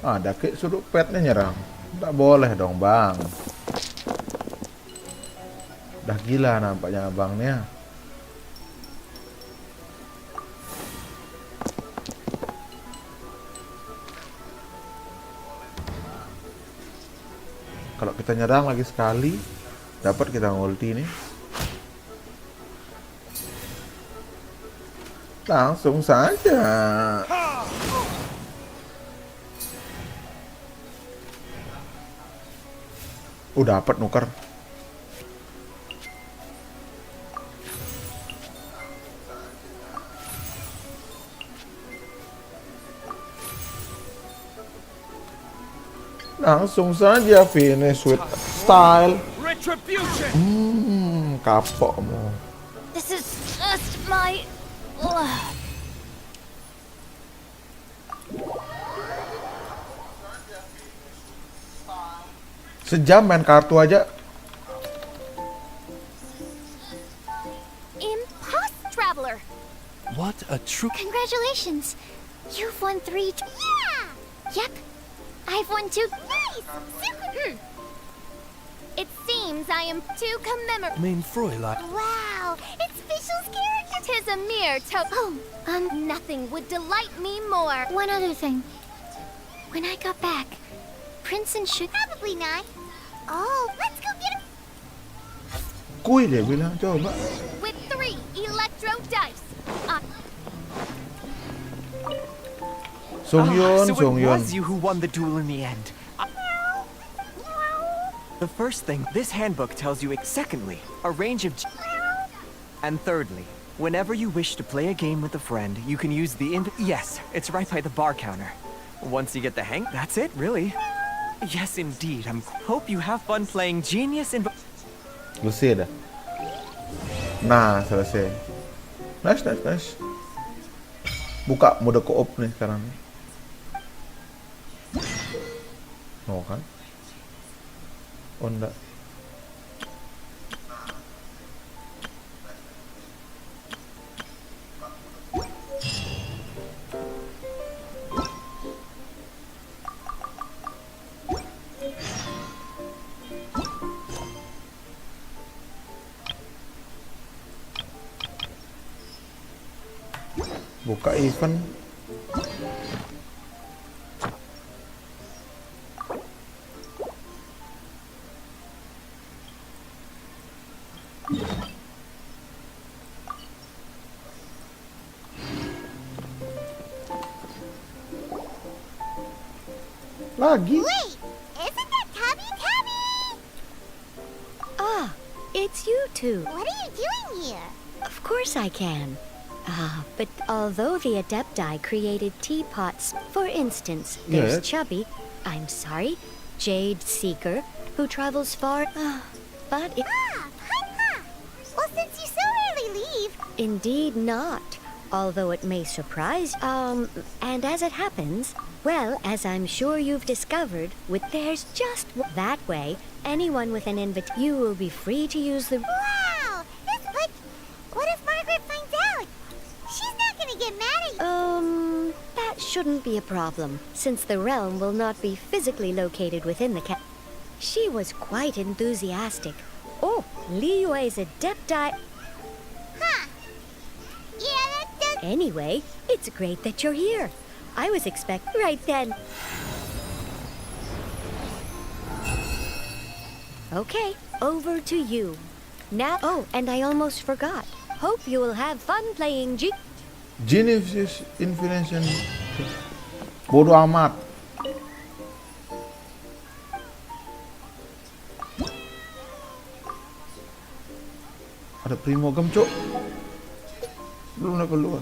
Speaker 1: Ada kayak suruh petnya nyerang. Nggak boleh dong bang. Udah gila nampaknya abangnya. Kalau kita nyerang lagi sekali, dapat kita ngulti nih. Langsung saja. Dapat nuker. Langsung saja finish with style.
Speaker 4: Retribution!
Speaker 1: Kapokmu.
Speaker 3: This is just my...
Speaker 1: Sejam main kartu aja.
Speaker 3: Impost Traveler!
Speaker 8: What a true...
Speaker 3: Congratulations! You've won 3... Yeah! Yep. I've won 2... Nice! It seems I am to commemorate...
Speaker 8: Main Fräulein.
Speaker 3: Wow! It's Fischl's character! 'Tis a mere nothing would delight me more. One other thing. When I got back, Prince and should...
Speaker 5: Probably not. Oh, let's go get him.
Speaker 1: Kuy dia bilang, coba.
Speaker 3: With 3 electro dice.
Speaker 1: Sungyeon,
Speaker 4: So it
Speaker 1: Sungyeon.
Speaker 4: was you who won the duel in the end. The first thing, this handbook tells you secondly, a range of... And thirdly, whenever you wish to play a game with a friend, you can use the... Yes, it's right by the bar counter. Once you get the hang, that's it, really. Yes, indeed. Hope you have fun playing Genius in...
Speaker 1: Selesai dah. Nah, selesai. Nice. Buka mode co-op nih sekarang nih. Oh kan? Oh enggak. Buka event. Lagi.
Speaker 5: Wait, isn't that Tabby?
Speaker 9: Ah, it's you two.
Speaker 5: What are you doing here?
Speaker 9: Of course I can. But although the Adepti created teapots, for instance, there's
Speaker 1: Yeah.
Speaker 9: Chubby, I'm sorry, Jade Seeker, who travels far, but
Speaker 5: Papa! Well, since you so rarely leave,
Speaker 9: indeed not. Although it may surprise, and as it happens, well, as I'm sure you've discovered, there's just that way, anyone with an you will be free to use the...
Speaker 5: wow! But what if Margaret finds out? She's not gonna get mad at you.
Speaker 9: That shouldn't be a problem, since the realm will not be physically located within the She was quite enthusiastic. Oh, Liyue's Adepti...
Speaker 5: Huh. Yeah, that does...
Speaker 9: Anyway, it's great that you're here. I was right then. Okay, over to you. Now, and I almost forgot. Hope you will have fun playing
Speaker 1: Genesis Infinity. Bodoh amat. Ada primogam, cuk. Belum nak keluar.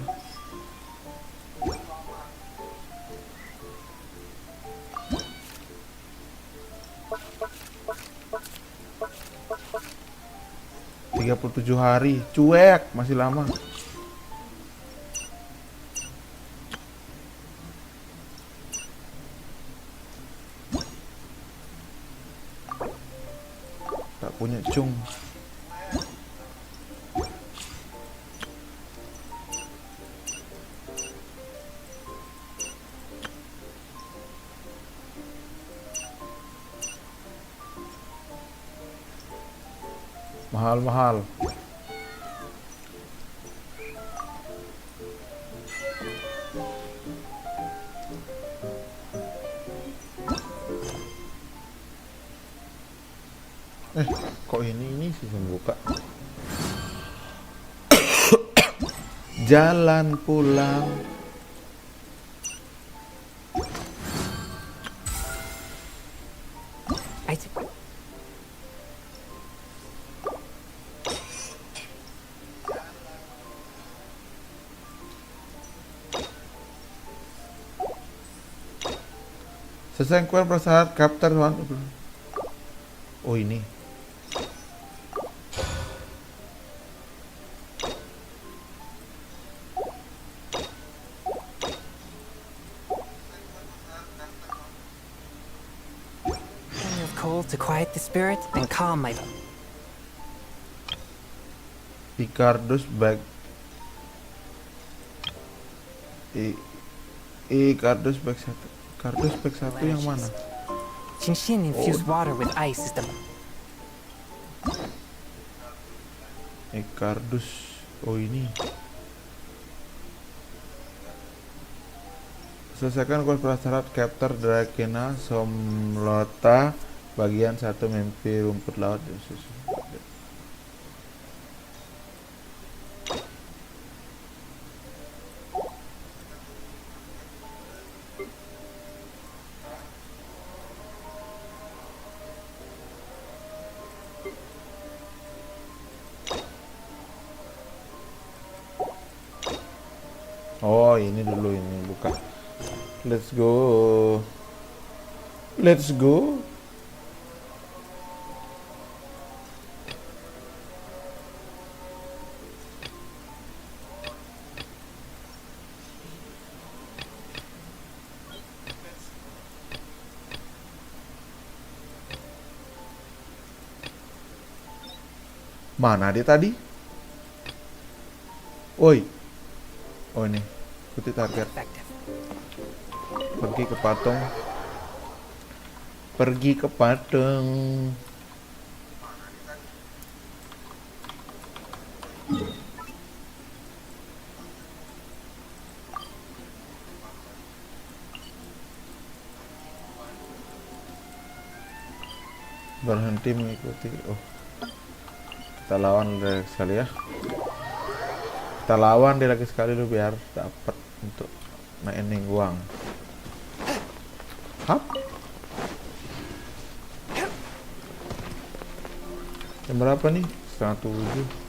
Speaker 1: 37 hari. Cuek, masih lama. Tak punya cung. Mahal-mahal. Kok ini sih yang buka? Jalan pulang. Selesai kuat persyarat kapter one. Oh ini.
Speaker 10: Of coal to quiet the spirit and calm my.
Speaker 1: Icardus bag. Icardus bag 1. Icardus bag 1 yang mana?
Speaker 10: Genshin infused water with ice is the.
Speaker 1: Icardus. Oh ini. Selesaikan quest prasyarat Capture Drakena Somlota bagian 1 mimpi rumput laut. Oh ini dulu, ini buka. Let's go. Let's go. Mana dia tadi? Oi. Oh ini. Ikuti target. Pergi ke patung. Pergi ke patung. Berhenti mengikuti. Oh, kita lawan lagi sekali ya. Kita lawan dia lagi sekali dulu biar dapat untuk naikin uang. Hap. Jam berapa nih? 6:30.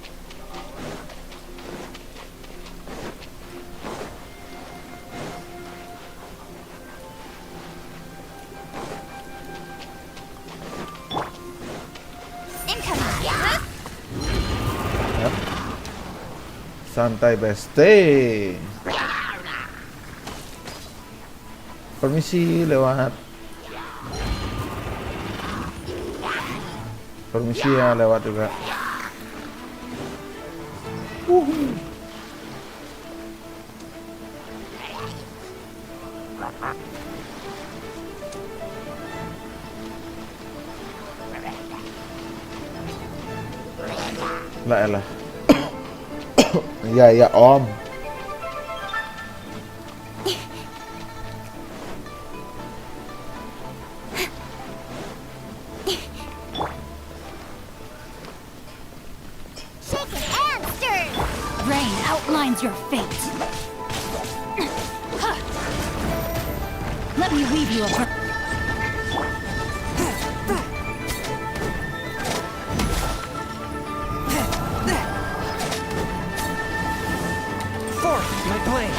Speaker 1: Santai beste. Permisi lewat. Permisi ya lewat juga. Lah elah. Ya om.
Speaker 2: Rain outlines your fate. Let me weave you a
Speaker 10: My blade.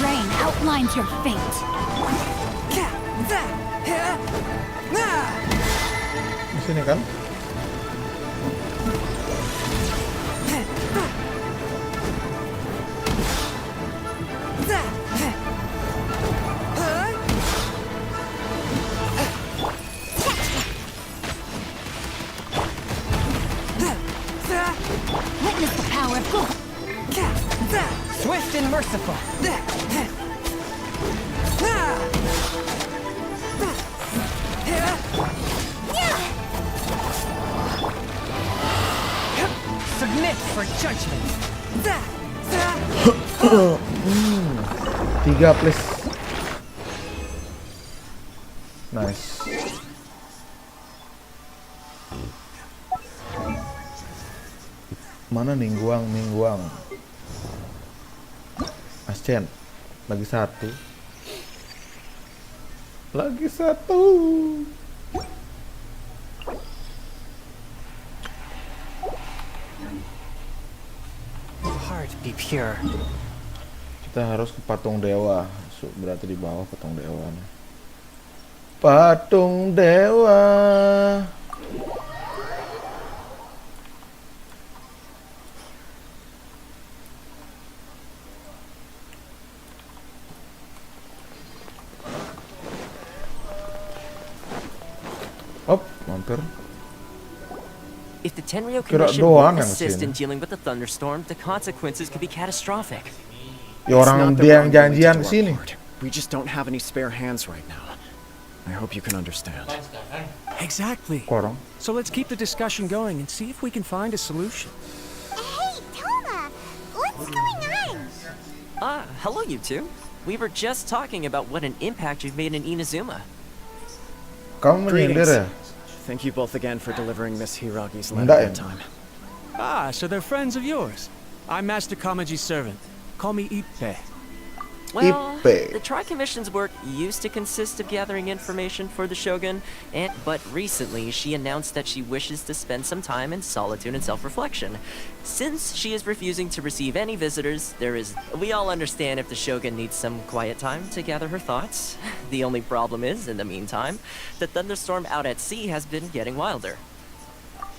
Speaker 2: Rain outlines your fate.
Speaker 1: Di sini kan?
Speaker 2: Witness the power of God.
Speaker 4: Swift and merciful. Submit for judgment.
Speaker 1: 3 please. Nice. Mana ningguang? Archon lagi satu.
Speaker 4: Heart be pure.
Speaker 1: Kita harus ke patung dewa. Berarti di bawah patung dewa nih. Patung dewa. Oh, mampir.
Speaker 4: If the Tenryo
Speaker 1: Kira
Speaker 4: Commission
Speaker 1: doang
Speaker 4: won't
Speaker 1: yang
Speaker 4: assist
Speaker 1: sini.
Speaker 4: in dealing with the thunderstorm, the consequences could be catastrophic.
Speaker 1: Ya orang dia yang janjian ke sini.
Speaker 11: We just don't have any spare hands right now. I hope you can understand.
Speaker 8: Exactly.
Speaker 1: Korong.
Speaker 8: So let's keep the discussion going and see if we can find a solution.
Speaker 5: Hey, Toma! What's going on?
Speaker 4: Hello you two. We were just talking about what an impact you've made in Inazuma.
Speaker 1: Kamu menyindir ya?
Speaker 11: Thank you both again for delivering Miss Hiragi's
Speaker 1: Enggak
Speaker 11: letter
Speaker 1: ya?
Speaker 11: in time.
Speaker 8: Ah, so they're friends of yours. I'm Master Kamaji's servant. Call me Ippe.
Speaker 4: Well,
Speaker 1: Ippe.
Speaker 4: the Tri-Commission's work used to consist of gathering information for the Shogun, but recently she announced that she wishes to spend some time in solitude and self-reflection. Since she is refusing to receive any visitors, we all understand if the Shogun needs some quiet time to gather her thoughts. The only problem is, in the meantime, the thunderstorm out at sea has been getting wilder.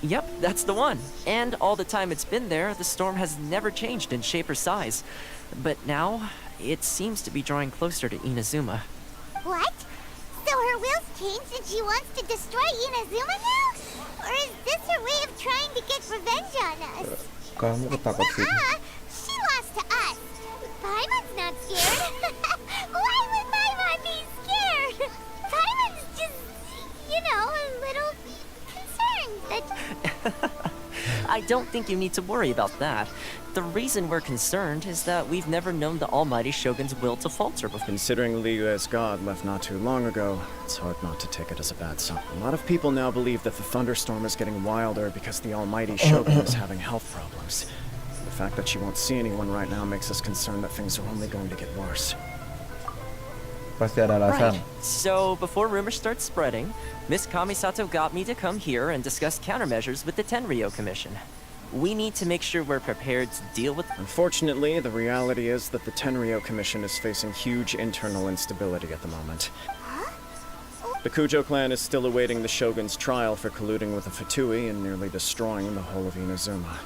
Speaker 4: Yep, that's the one. And all the time it's been there, the storm has never changed in shape or size. But now, it seems to be drawing closer to Inazuma.
Speaker 5: What? So her will's changed and she wants to destroy Inazuma now? Or is this her way of trying to get revenge on us?
Speaker 1: Kamu ketakut sih.
Speaker 5: She lost to us. Paimon's not scared. Why would Paimon be scared? Paimon's just, a little concerned that...
Speaker 4: I don't think you need to worry about that. The reason we're concerned is that we've never known the almighty Shogun's will to falter before.
Speaker 11: Considering Liyue's god left not too long ago, it's hard not to take it as a bad sign. A lot of people now believe that the thunderstorm is getting wilder because the almighty Shogun is having health problems. The fact that she won't see anyone right now makes us concerned that things are only going to get worse.
Speaker 1: Pasti ada alasan.
Speaker 4: Right. So, before rumors start spreading, Miss Kamisato got me to come here and discuss countermeasures with the Tenryo Commission. We need to make sure we're prepared to deal with...
Speaker 11: Unfortunately, the reality is that the Tenryo Commission is facing huge internal instability at the moment. The Kujo clan is still awaiting the Shogun's trial for colluding with the Fatui and nearly destroying the whole of Inazuma.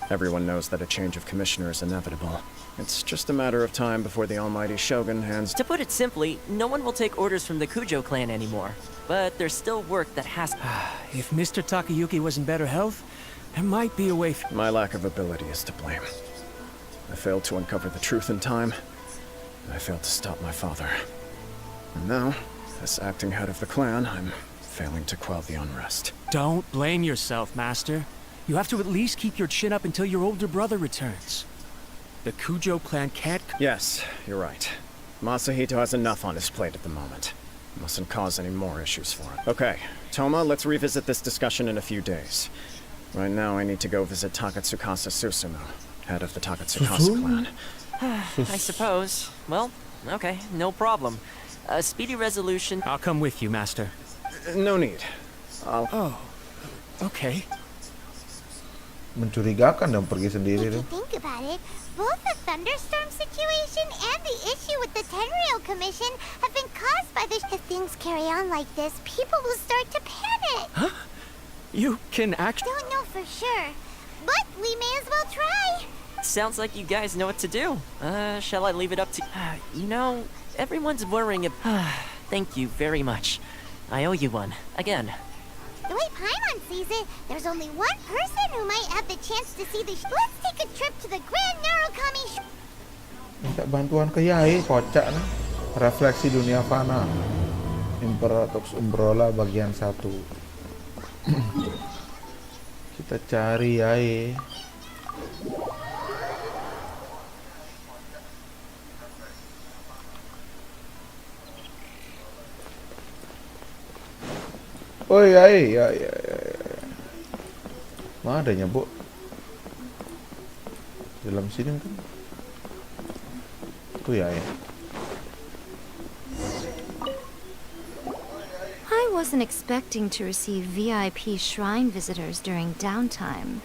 Speaker 11: Everyone knows that a change of commissioner is inevitable. It's just a matter of time before the almighty Shogun hands...
Speaker 4: To put it simply, no one will take orders from the Kujo clan anymore. But there's still work that has...
Speaker 8: If Mr. Takayuki was in better health, there might be a way...
Speaker 11: My lack of ability is to blame. I failed to uncover the truth in time. I failed to stop my father. And now, as acting head of the clan, I'm failing to quell the unrest.
Speaker 8: Don't blame yourself, Master. You have to at least keep your chin up until your older brother returns. The Kujo clan can't...
Speaker 11: Yes, you're right. Masahito has enough on his plate at the moment. Mustn't cause any more issues for him. Okay, Toma, let's revisit this discussion in a few days. Right now, I need to go visit Takatsukasa Susumu, head of the Takatsukasa clan.
Speaker 4: I suppose. Well, okay, no problem. A speedy resolution...
Speaker 8: I'll come with you, Master.
Speaker 11: No need.
Speaker 8: Oh, okay.
Speaker 1: Mencurigakan dong pergi sendiri
Speaker 5: If you
Speaker 1: tuh.
Speaker 5: think about it, both the thunderstorm situation and the issue with the Tenryou Commission have been caused by this. If things carry on like this, people will start to panic.
Speaker 4: You can act.
Speaker 5: Don't know for sure, but we may as well try.
Speaker 10: Sounds like you guys know what to do. Shall I leave it up to... You know, everyone's worrying Thank you very much. I owe you one. Again.
Speaker 5: The way Paimon sees it, there's only one person who might have the chance to see the. Let's take a trip to the Grand Narukami.
Speaker 1: Minta bantuan ke Yai, kocak nih. Refleksi dunia fana. Imperatrix Umbrola bagian 1. Kita cari Yai. Oh Yai, ya. Mana adanya, Bu? Dalam sini kan? Tuh Yai.
Speaker 12: I wasn't expecting to receive VIP shrine visitors during downtime.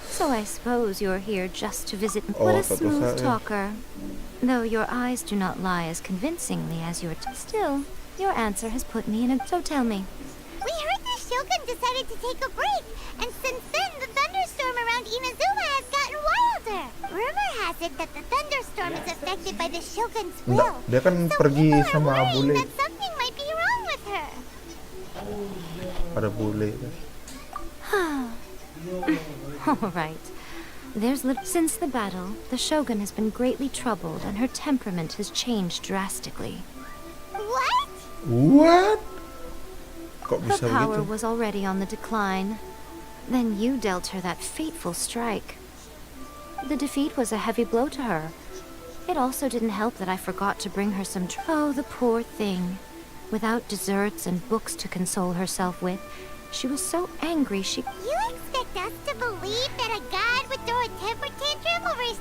Speaker 12: So I suppose you're here just to visit. What a smooth talker. Though your eyes do not lie as convincingly as your still, your answer has put me in a... So tell me.
Speaker 5: We heard the Shogun decided to take a break, and since then the thunderstorm around Inazuma has gotten wilder. Rumor has it that the thunderstorm is affected by the Shogun's will.
Speaker 1: Dia kan
Speaker 5: So
Speaker 1: pergi
Speaker 5: people are
Speaker 1: sama
Speaker 5: worrying
Speaker 1: bule.
Speaker 5: that something might be wrong with her.
Speaker 1: Ada bule.
Speaker 12: All right. Since the battle, the Shogun has been greatly troubled and her temperament has changed drastically.
Speaker 5: What?
Speaker 1: What? Kok
Speaker 12: Her
Speaker 1: bisa
Speaker 12: power
Speaker 1: begitu?
Speaker 12: was already on the decline. Then you dealt her that fateful strike. The defeat was a heavy blow to her. It also didn't help that I forgot to bring her some oh, the poor thing. Without desserts and books to console herself with, she was so angry she...
Speaker 5: You expect us to believe that a god would throw a temper tantrum over his...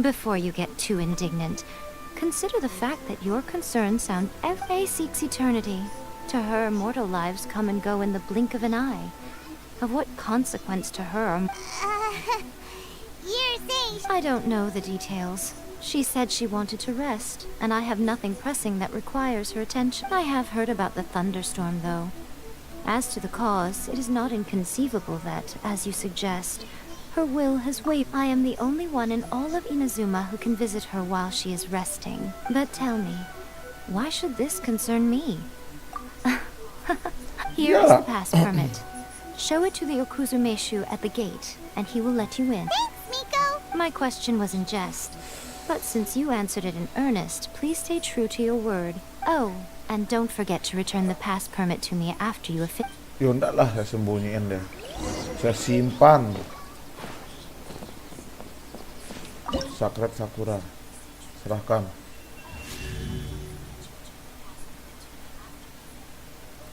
Speaker 12: Before you get too indignant, consider the fact that your concerns sound... Every seeks eternity. To her, mortal lives come and go in the blink of an eye. Of what consequence to her?
Speaker 5: You're saying...
Speaker 12: I don't know the details. She said she wanted to rest, and I have nothing pressing that requires her attention. I have heard about the thunderstorm, though. As to the cause, it is not inconceivable that, as you suggest, her will has wavered. I am the only one in all of Inazuma who can visit her while she is resting. But tell me, why should this concern me? Here is the pass permit. Show it to the Okuzumeshu at the gate, and he will let you in.
Speaker 5: Thanks, Miko!
Speaker 12: My question was in jest, but since you answered it in earnest, please stay true to your word. Oh, and don't forget to return the pass permit to me after you have finished.
Speaker 1: Yo ndak lah, saya sembunyiin deh. Saya simpan. Sakret Sakura. Serahkan.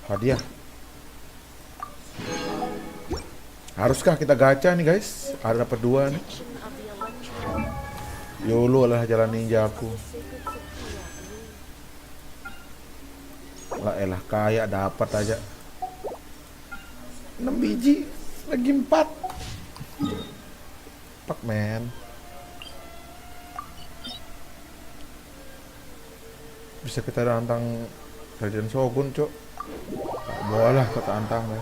Speaker 1: Hadiah. Haruskah kita gacha nih guys? Ada dapat 2 nih. YOLO adalah jalan ninja aku. Lah elah kaya dapat aja. 6 biji lagi 4. Fuck man. Bisa kita tantang Raden Shogun, cok. Boleh lah kita tantang deh.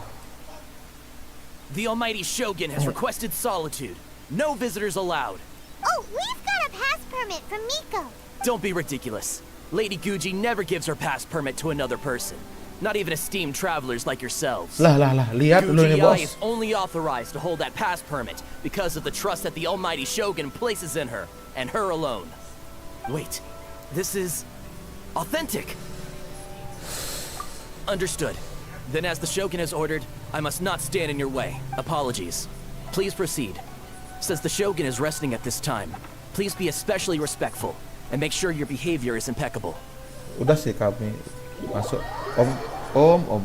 Speaker 13: The Almighty Shogun has requested solitude. No visitors allowed.
Speaker 5: Oh, we've got a pass permit from Miko.
Speaker 13: Don't be ridiculous. Lady Guji never gives her pass permit to another person. Not even esteemed travelers like yourselves.
Speaker 1: Lah, lihat dulu nih
Speaker 13: Guji
Speaker 1: bos.
Speaker 13: is only authorized to hold that pass permit because of the trust that the Almighty Shogun places in her, and her alone. Wait, this is authentic. Understood. Then as the Shogun has ordered, I must not stand in your way. Apologies. Please proceed. Since the Shogun is resting at this time, please be especially respectful and make sure your behavior is impeccable.
Speaker 1: Udah sih kami masuk. Om.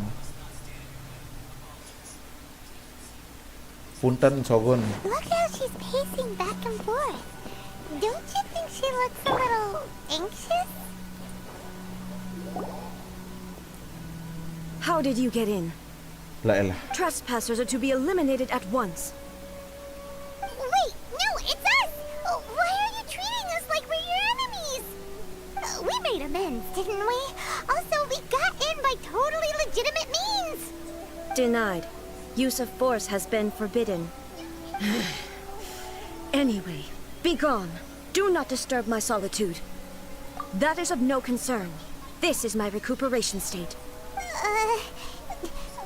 Speaker 1: Punten Shogun.
Speaker 5: Look how she's pacing back and forth. Don't you think she looks a little anxious?
Speaker 14: How did you get in?
Speaker 1: Lah elah.
Speaker 14: Trespassers are to be eliminated at once.
Speaker 5: Wait, no, it's us! Why are you treating us like we're your enemies? We made amends, didn't we? Also, we got in by totally legitimate means!
Speaker 14: Denied. Use of force has been forbidden. Anyway, be gone. Do not disturb my solitude. That is of no concern. This is my recuperation state.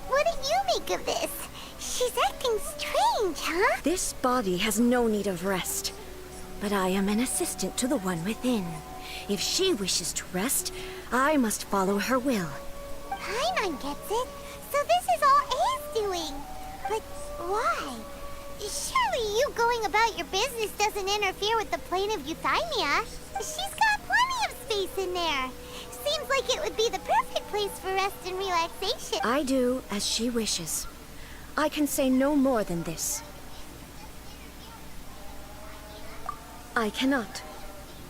Speaker 5: What do you make of this? She's acting strange, huh?
Speaker 14: This body has no need of rest. But I am an assistant to the one within. If she wishes to rest, I must follow her will.
Speaker 5: Paimon gets it. So this is all A's doing. But why? Surely you going about your business doesn't interfere with the plane of Euthymia. She's got plenty of space in there. Seems like it would be the perfect place for rest and relaxation.
Speaker 14: I do as she wishes. I can say no more than this. I cannot.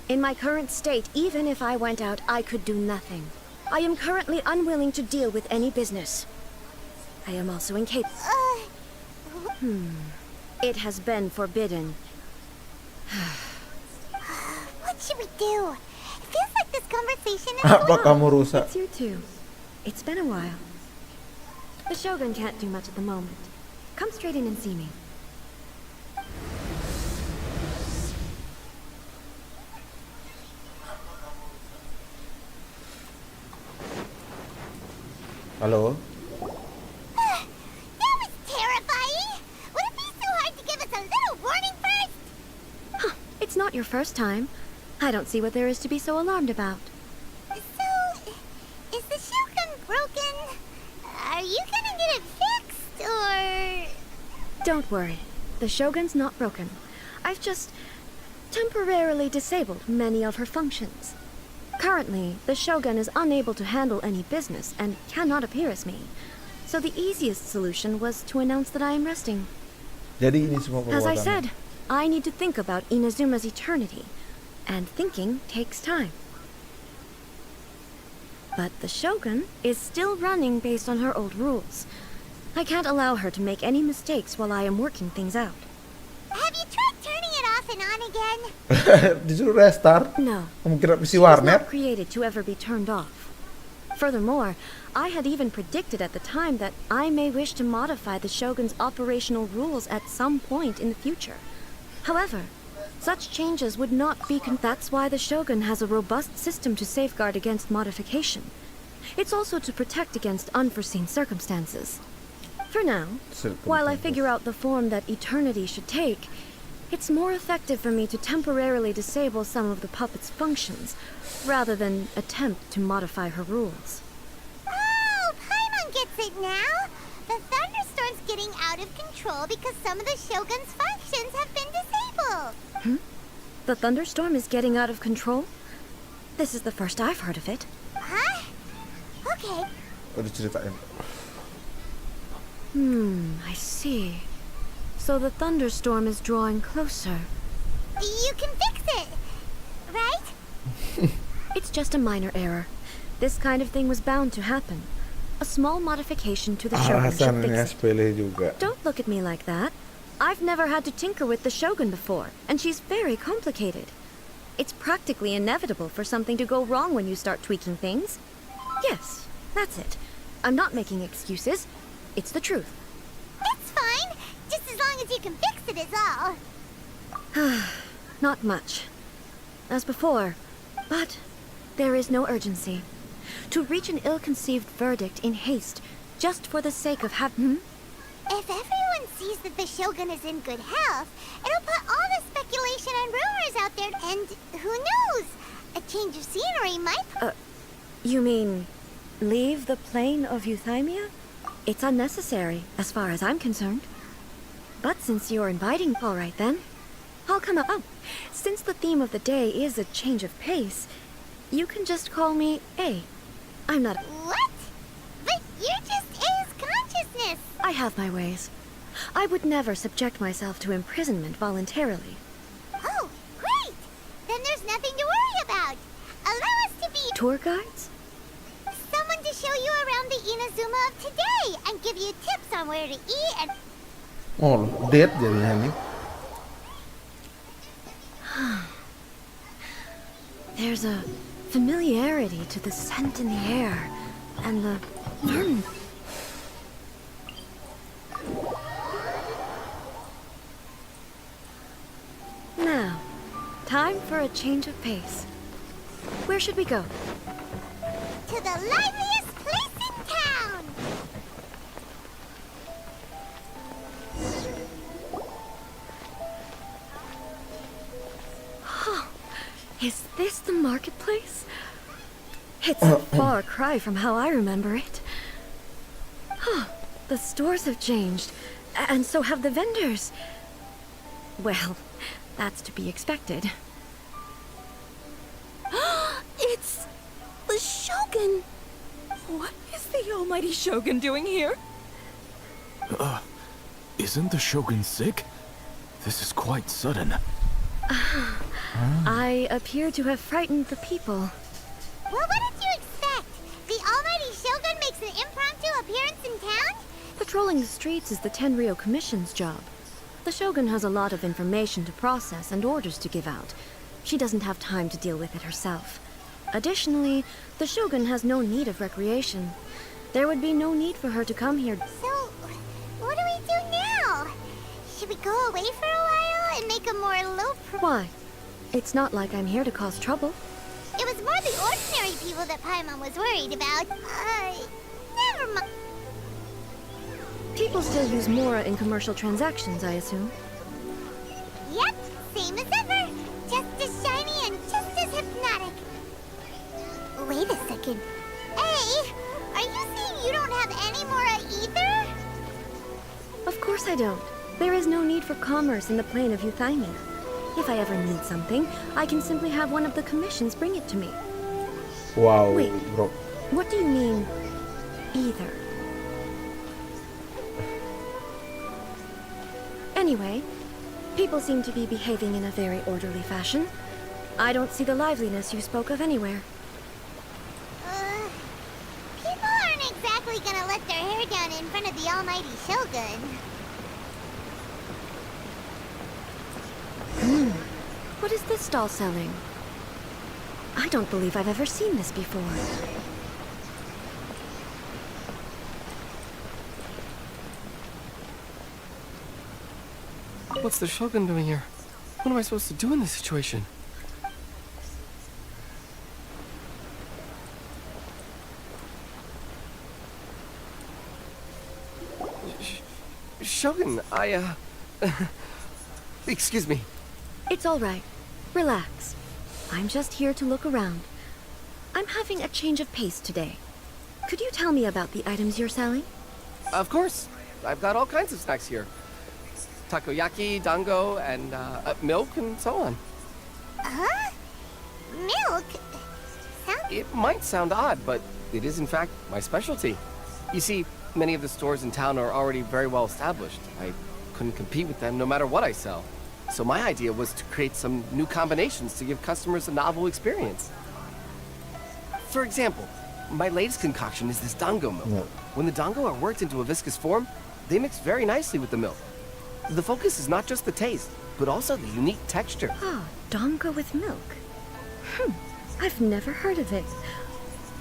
Speaker 14: In my current state, even if I went out, I could do nothing. I am currently unwilling to deal with any business. I am also incapable. It has been forbidden.
Speaker 5: What should we do? It feels like this conversation is
Speaker 1: Apa kamu rusak?
Speaker 14: It's you too. It's been a while. The Shogun can't do much at the moment. Come straight in and see me.
Speaker 1: Halo?
Speaker 5: That was terrifying! Would it be so hard to give us a little warning first?
Speaker 14: It's not your first time. I don't see what there is to be so alarmed about.
Speaker 5: So, is the Shogun broken? Are you gonna get it fixed, or...?
Speaker 14: Don't worry. The Shogun's not broken. I've just temporarily disabled many of her functions. Currently, the Shogun is unable to handle any business and cannot appear as me. So the easiest solution was to announce that I am resting.
Speaker 1: Jadi ini semua
Speaker 14: As I
Speaker 1: perbuatan.
Speaker 14: said, I need to think about Inazuma's eternity. And thinking takes time. But the Shogun is still running based on her old rules. I can't allow her to make any mistakes while I am working things out.
Speaker 5: Have you tried turning it off and on again?
Speaker 1: Disuruh restart?
Speaker 14: No.
Speaker 1: Kamu kira PC
Speaker 14: She was
Speaker 1: warnet?
Speaker 14: not created to ever be turned off. Furthermore, I had even predicted at the time that I may wish to modify the Shogun's operational rules at some point in the future. However, such changes would not be that's why the Shogun has a robust system to safeguard against modification. It's also to protect against unforeseen circumstances. For now, while I figure out the form that eternity should take, it's more effective for me to temporarily disable some of the puppet's functions, rather than attempt to modify her rules.
Speaker 5: Oh, Paimon gets it now! The thunderstorm's getting out of control because some of the Shogun's functions have been disabled!
Speaker 14: The thunderstorm is getting out of control? This is the first I've heard of it.
Speaker 5: Huh? Okay.
Speaker 1: Udah ceritain.
Speaker 14: I see. So the thunderstorm is drawing closer.
Speaker 5: You can fix it, right?
Speaker 14: It's just a minor error. This kind of thing was bound to happen. A small modification to the Shogun should
Speaker 1: Alasannya
Speaker 14: fix it.
Speaker 1: sepele juga.
Speaker 14: Don't look at me like that. I've never had to tinker with the Shogun before, and she's very complicated. It's practically inevitable for something to go wrong when you start tweaking things. Yes, that's it. I'm not making excuses. It's the truth.
Speaker 5: It's fine, just as long as you can fix it is all.
Speaker 14: Not much. As before, but there is no urgency. To reach an ill-conceived verdict in haste, just for the sake of
Speaker 5: If everyone sees that the Shogun is in good health, it'll put all the speculation and rumors out there, and who knows? A change of scenery might...
Speaker 14: You mean, leave the plane of Euthymia? It's unnecessary, as far as I'm concerned. But since you're inviting, all right then. I'll come up. Oh, since the theme of the day is a change of pace, you can just call me A. I'm not...
Speaker 5: What? But you're just A's consciousness!
Speaker 14: I have my ways. I would never subject myself to imprisonment voluntarily.
Speaker 5: Oh, great! Then there's nothing to worry about. Allow us to be...
Speaker 14: Tour guides?
Speaker 5: Someone to show you around the Inazuma of today and give you tips somewhere to eat and...
Speaker 1: Oh, dead jadinya nih.
Speaker 14: There's a familiarity to the scent in the air and the vermin. Now, time for a change of pace. Where should we go?
Speaker 5: To the liveliest place in town!
Speaker 14: Is this the marketplace? It's a far cry from how I remember it. The stores have changed, and so have the vendors. Well, that's to be expected.
Speaker 15: It's the Shogun! What is the almighty Shogun doing here?
Speaker 16: Isn't the Shogun sick? This is quite sudden.
Speaker 14: I appear to have frightened the people.
Speaker 5: Well, what did you expect? The almighty Shogun makes an impromptu appearance in town?
Speaker 14: Patrolling the streets is the Tenryo Commission's job. The Shogun has a lot of information to process and orders to give out. She doesn't have time to deal with it herself. Additionally, the Shogun has no need of recreation. There would be no need for her to come here.
Speaker 5: So, what do we do now? Should we go away for a while and make a more low...
Speaker 14: Why? It's not like I'm here to cause trouble.
Speaker 5: It was more the ordinary people that Paimon was worried about. Never mind.
Speaker 14: People still use Mora in commercial transactions, I assume.
Speaker 5: Yep, same as ever. Just as shiny and just as hypnotic. Wait a second. Hey, are you saying you don't have any Mora either?
Speaker 14: Of course I don't. There is no need for commerce in the plane of Euthymia. If I ever need something, I can simply have one of the commissions bring it to me.
Speaker 1: Wow,
Speaker 14: Wait,
Speaker 1: bro.
Speaker 14: What do you mean, either? Anyway, people seem to be behaving in a very orderly fashion. I don't see the liveliness you spoke of anywhere.
Speaker 5: People aren't exactly gonna let their hair down in front of the almighty Shogun.
Speaker 14: What is this stall selling? I don't believe I've ever seen this before.
Speaker 4: What's the Shogun doing here? What am I supposed to do in this situation? Shogun, excuse me.
Speaker 14: It's all right. Relax. I'm just here to look around. I'm having a change of pace today. Could you tell me about the items you're selling?
Speaker 4: Of course. I've got all kinds of snacks here. Takoyaki, dango, and milk, and so on.
Speaker 5: Huh? Milk?
Speaker 4: It might sound odd, but it is in fact my specialty. You see, many of the stores in town are already very well established. I couldn't compete with them no matter what I sell. So my idea was to create some new combinations to give customers a novel experience. For example, my latest concoction is this dango milk.
Speaker 1: No.
Speaker 4: When the dango are worked into a viscous form, they mix very nicely with the milk. The focus is not just the taste, but also the unique texture.
Speaker 14: Ah, dango with milk. I've never heard of it.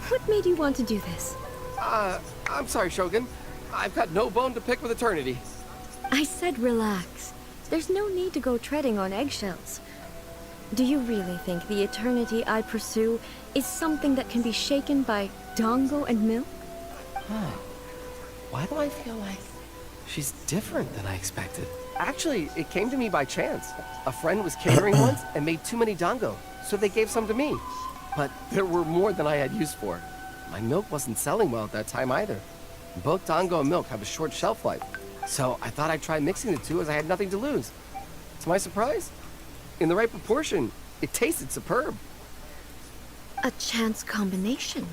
Speaker 14: What made you want to do this?
Speaker 4: I'm sorry, Shogun. I've got no bone to pick with eternity.
Speaker 14: I said relax. There's no need to go treading on eggshells. Do you really think the eternity I pursue is something that can be shaken by dango and milk?
Speaker 4: Why do I feel like she's different than I expected? Actually, it came to me by chance. A friend was catering once and made too many dango, so they gave some to me. But there were more than I had use for. My milk wasn't selling well at that time either. Both dango and milk have a short shelf life, so I thought I'd try mixing the two as I had nothing to lose. To my surprise, in the right proportion, it tasted superb.
Speaker 14: A chance combination.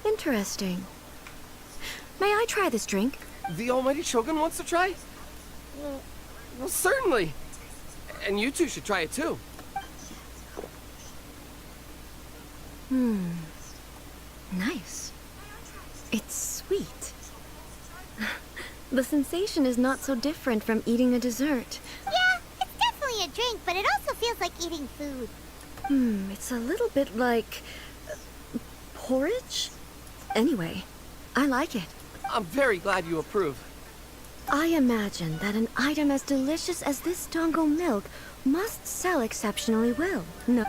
Speaker 14: Interesting. May I try this drink?
Speaker 4: The almighty Shogun wants to try? Well, certainly. And you two should try it too.
Speaker 14: Nice. It's sweet. The sensation is not so different from eating a dessert.
Speaker 5: Yeah, it's definitely a drink, but it also feels like eating food.
Speaker 14: It's a little bit like... porridge? Anyway, I like it.
Speaker 13: I'm very glad you approve.
Speaker 14: I imagine that an item as delicious as this Dongo milk must sell exceptionally well. No.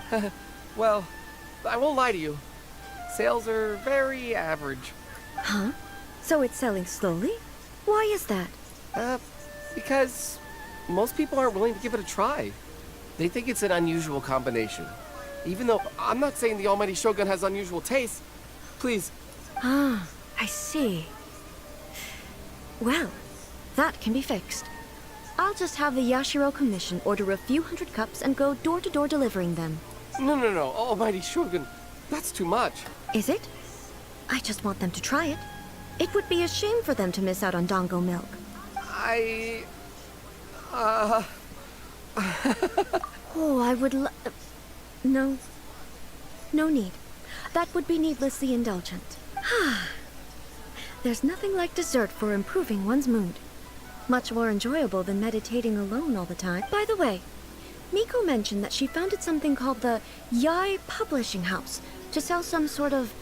Speaker 13: Well, I won't lie to you. Sales are very average.
Speaker 14: Huh? So it's selling slowly? Why is that?
Speaker 13: Because most people aren't willing to give it a try. They think it's an unusual combination. Even though I'm not saying the Almighty Shogun has unusual taste. Please.
Speaker 14: Ah, I see. Well, that can be fixed. I'll just have the Yashiro Commission order a few hundred cups and go door-to-door delivering them.
Speaker 13: No, Almighty Shogun. That's too much.
Speaker 14: Is it? I just want them to try it. It would be a shame for them to miss out on Dongo milk. Oh, I would No. No need. That would be needlessly indulgent. There's nothing like dessert for improving one's mood. Much more enjoyable than meditating alone all the time. By the way, Miko mentioned that she founded something called the Yai Publishing House to sell some sort of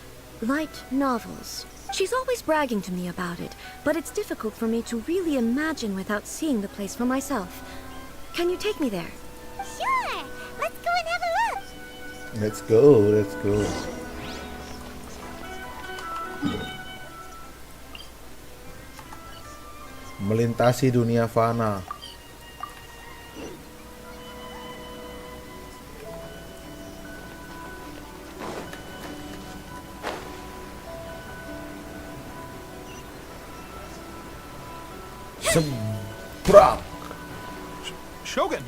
Speaker 14: light novels. She's always bragging to me about it, but it's difficult for me to really imagine without seeing the place for myself. Can you take me there?
Speaker 5: Sure! Let's go and have a look!
Speaker 1: Let's go. Melintasi dunia fana. Sebrak.
Speaker 17: Shogun!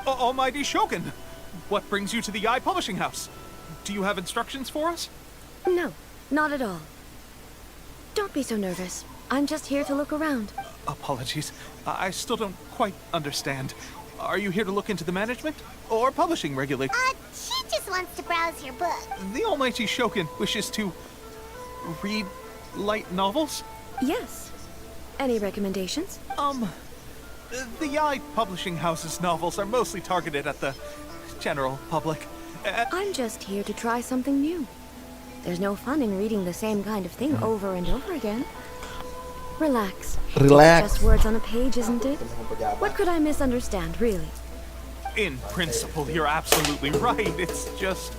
Speaker 17: Almighty Shogun! What brings you to the Eye Publishing House? Do you have instructions for us?
Speaker 14: No, not at all. Don't be so nervous. I'm just here to look around.
Speaker 17: Apologies. I still don't quite understand. Are you here to look into the management or publishing regulations?
Speaker 5: She just wants to browse your book.
Speaker 17: The Almighty Shogun wishes to read light novels?
Speaker 14: Yes. Any recommendations?
Speaker 17: The Eye Publishing House's novels are mostly targeted at the general public.
Speaker 14: I'm just here to try something new. There's no fun in reading the same kind of thing over and over again. Relax.
Speaker 1: Relax.
Speaker 14: It's just words on a page, isn't it? What could I misunderstand, really?
Speaker 17: In principle, you're absolutely right. It's just...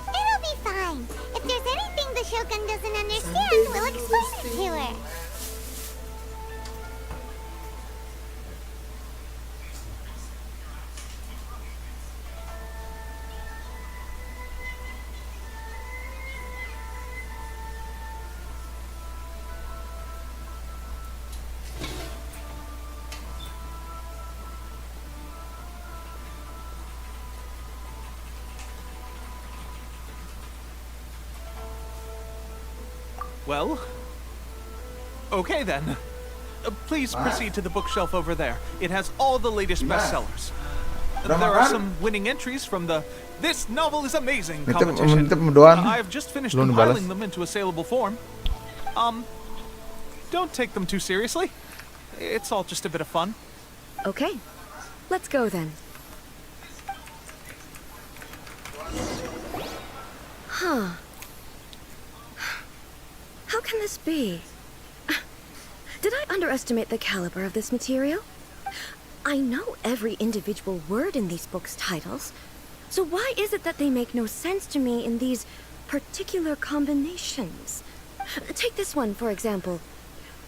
Speaker 5: It'll be fine. If there's anything the Shogun doesn't understand, we'll explain it to her.
Speaker 17: Well, okay then. Please proceed to the bookshelf over there. It has all the latest bestsellers. There are some winning entries from the This Novel is Amazing competition. I have just finished compiling them into a saleable form. Don't take them too seriously. It's all just a bit of fun.
Speaker 14: Okay, let's go then. Huh. How can this be? Did I underestimate the caliber of this material? I know every individual word in these books' titles, so why is it that they make no sense to me in these particular combinations? Take this one, for example.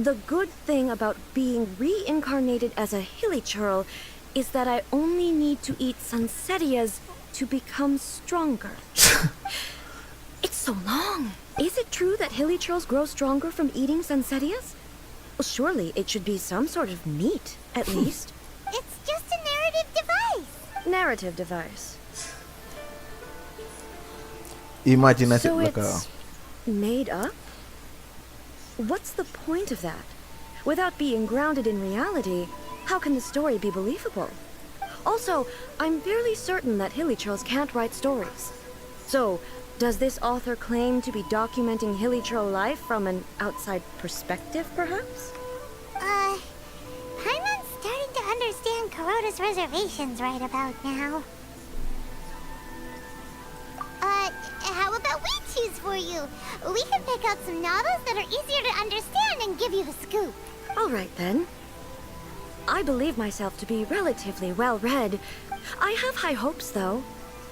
Speaker 14: The good thing about being reincarnated as a hilly churl is that I only need to eat Sansetias to become stronger. It's so long. Is it true that hilly churls grow stronger from eating Sansetias? Well, surely it should be some sort of meat, at least.
Speaker 5: It's just a narrative device.
Speaker 14: Narrative device.
Speaker 1: Imajinasi
Speaker 14: So
Speaker 1: belaka.
Speaker 14: it's made up? What's the point of that? Without being grounded in reality, how can the story be believable? Also, I'm fairly certain that hilly churls can't write stories. So, does this author claim to be documenting hilly churl life from an outside perspective, perhaps?
Speaker 5: Paimon's starting to understand Kuroda's reservations right about now. How about we choose for you? We can pick out some novels that are easier to understand and give you the scoop.
Speaker 14: All right, then. I believe myself to be relatively well-read. I have high hopes, though.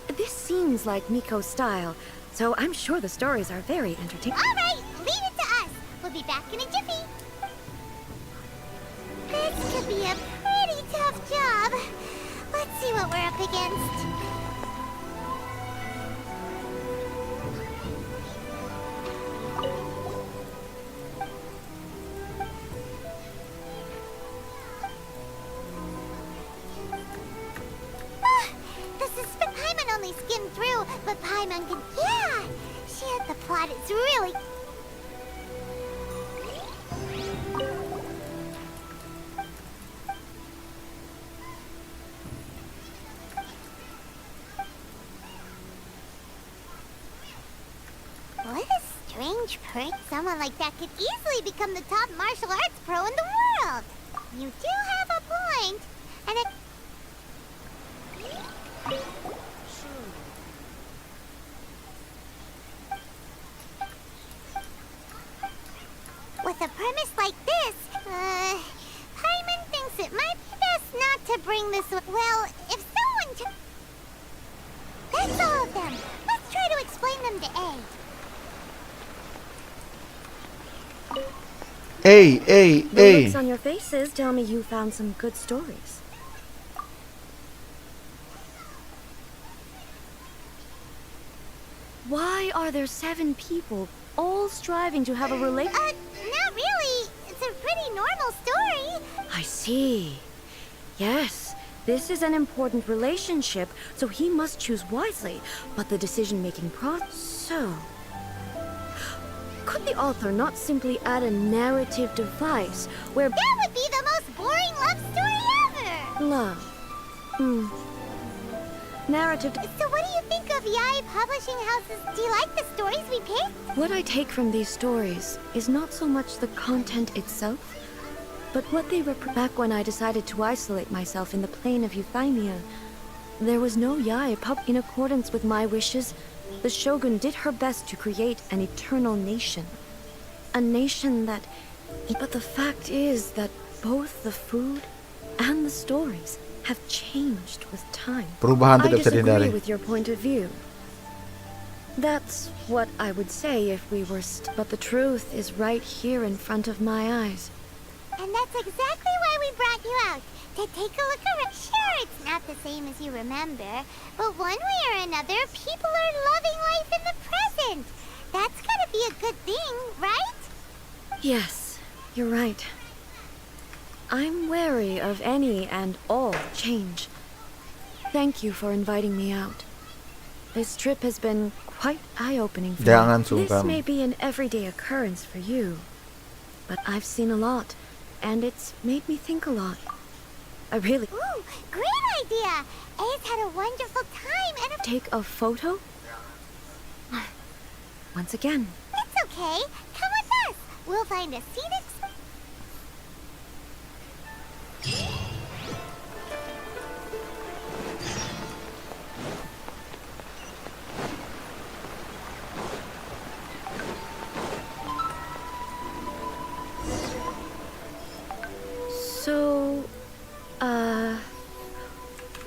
Speaker 14: This seems like Miko's style, so I'm sure the stories are very entertaining.
Speaker 5: All right, leave it to us. We'll be back in a jiffy. This could be a pretty tough job. Let's see what we're up against. Paimon only skimmed through, but Paimon can... Yeah! The plot is really... What a strange perk. Someone like that could easily become the top martial arts pro in the world. You do have a point. And it... With a premise like this, Paimon thinks it might be best not to bring this... Well, if someone... That's all of them. Let's try to explain them to A.
Speaker 14: The looks on your faces tell me you found some good stories. Why are there 7 people all striving to have a relation?
Speaker 5: Not really. It's a pretty normal story.
Speaker 14: I see. Yes, this is an important relationship, so he must choose wisely. But the decision-making process... So... Could the author not simply add a narrative device where...
Speaker 5: That would be the most boring love story ever!
Speaker 14: Love. Narrative...
Speaker 5: So what do you think of Yae Publishing House's... Do you like the stories we picked?
Speaker 14: What I take from these stories is not so much the content itself, but what they represent. Back when I decided to isolate myself in the plane of Euthymia, there was no Yae in accordance with my wishes. The Shogun did her best to create an eternal nation. A nation that... But the fact is that both the food and the stories have changed with time.
Speaker 1: Perubahan
Speaker 14: I
Speaker 1: tidak bisa
Speaker 14: disagree
Speaker 1: dihindari.
Speaker 14: with your point of view. That's what I would say if we were but the truth is right here in front of my eyes.
Speaker 5: And that's exactly why we brought you out. To take a look around. Sure, it's not the same as you remember, but one way or another, people are loving life in the present. That's gotta be a good thing, right?
Speaker 14: Yes, you're right. I'm wary of any and all change. Thank you for inviting me out. This trip has been quite eye-opening for
Speaker 1: Jangan
Speaker 14: me. This
Speaker 1: sungkan.
Speaker 14: may be an everyday occurrence for you, but I've seen a lot, and it's made me think a lot. I really...
Speaker 5: Ooh, great idea! A's had a wonderful time and
Speaker 14: Take a photo? Once again.
Speaker 5: It's okay. Come with us. We'll find a scenic...
Speaker 14: So,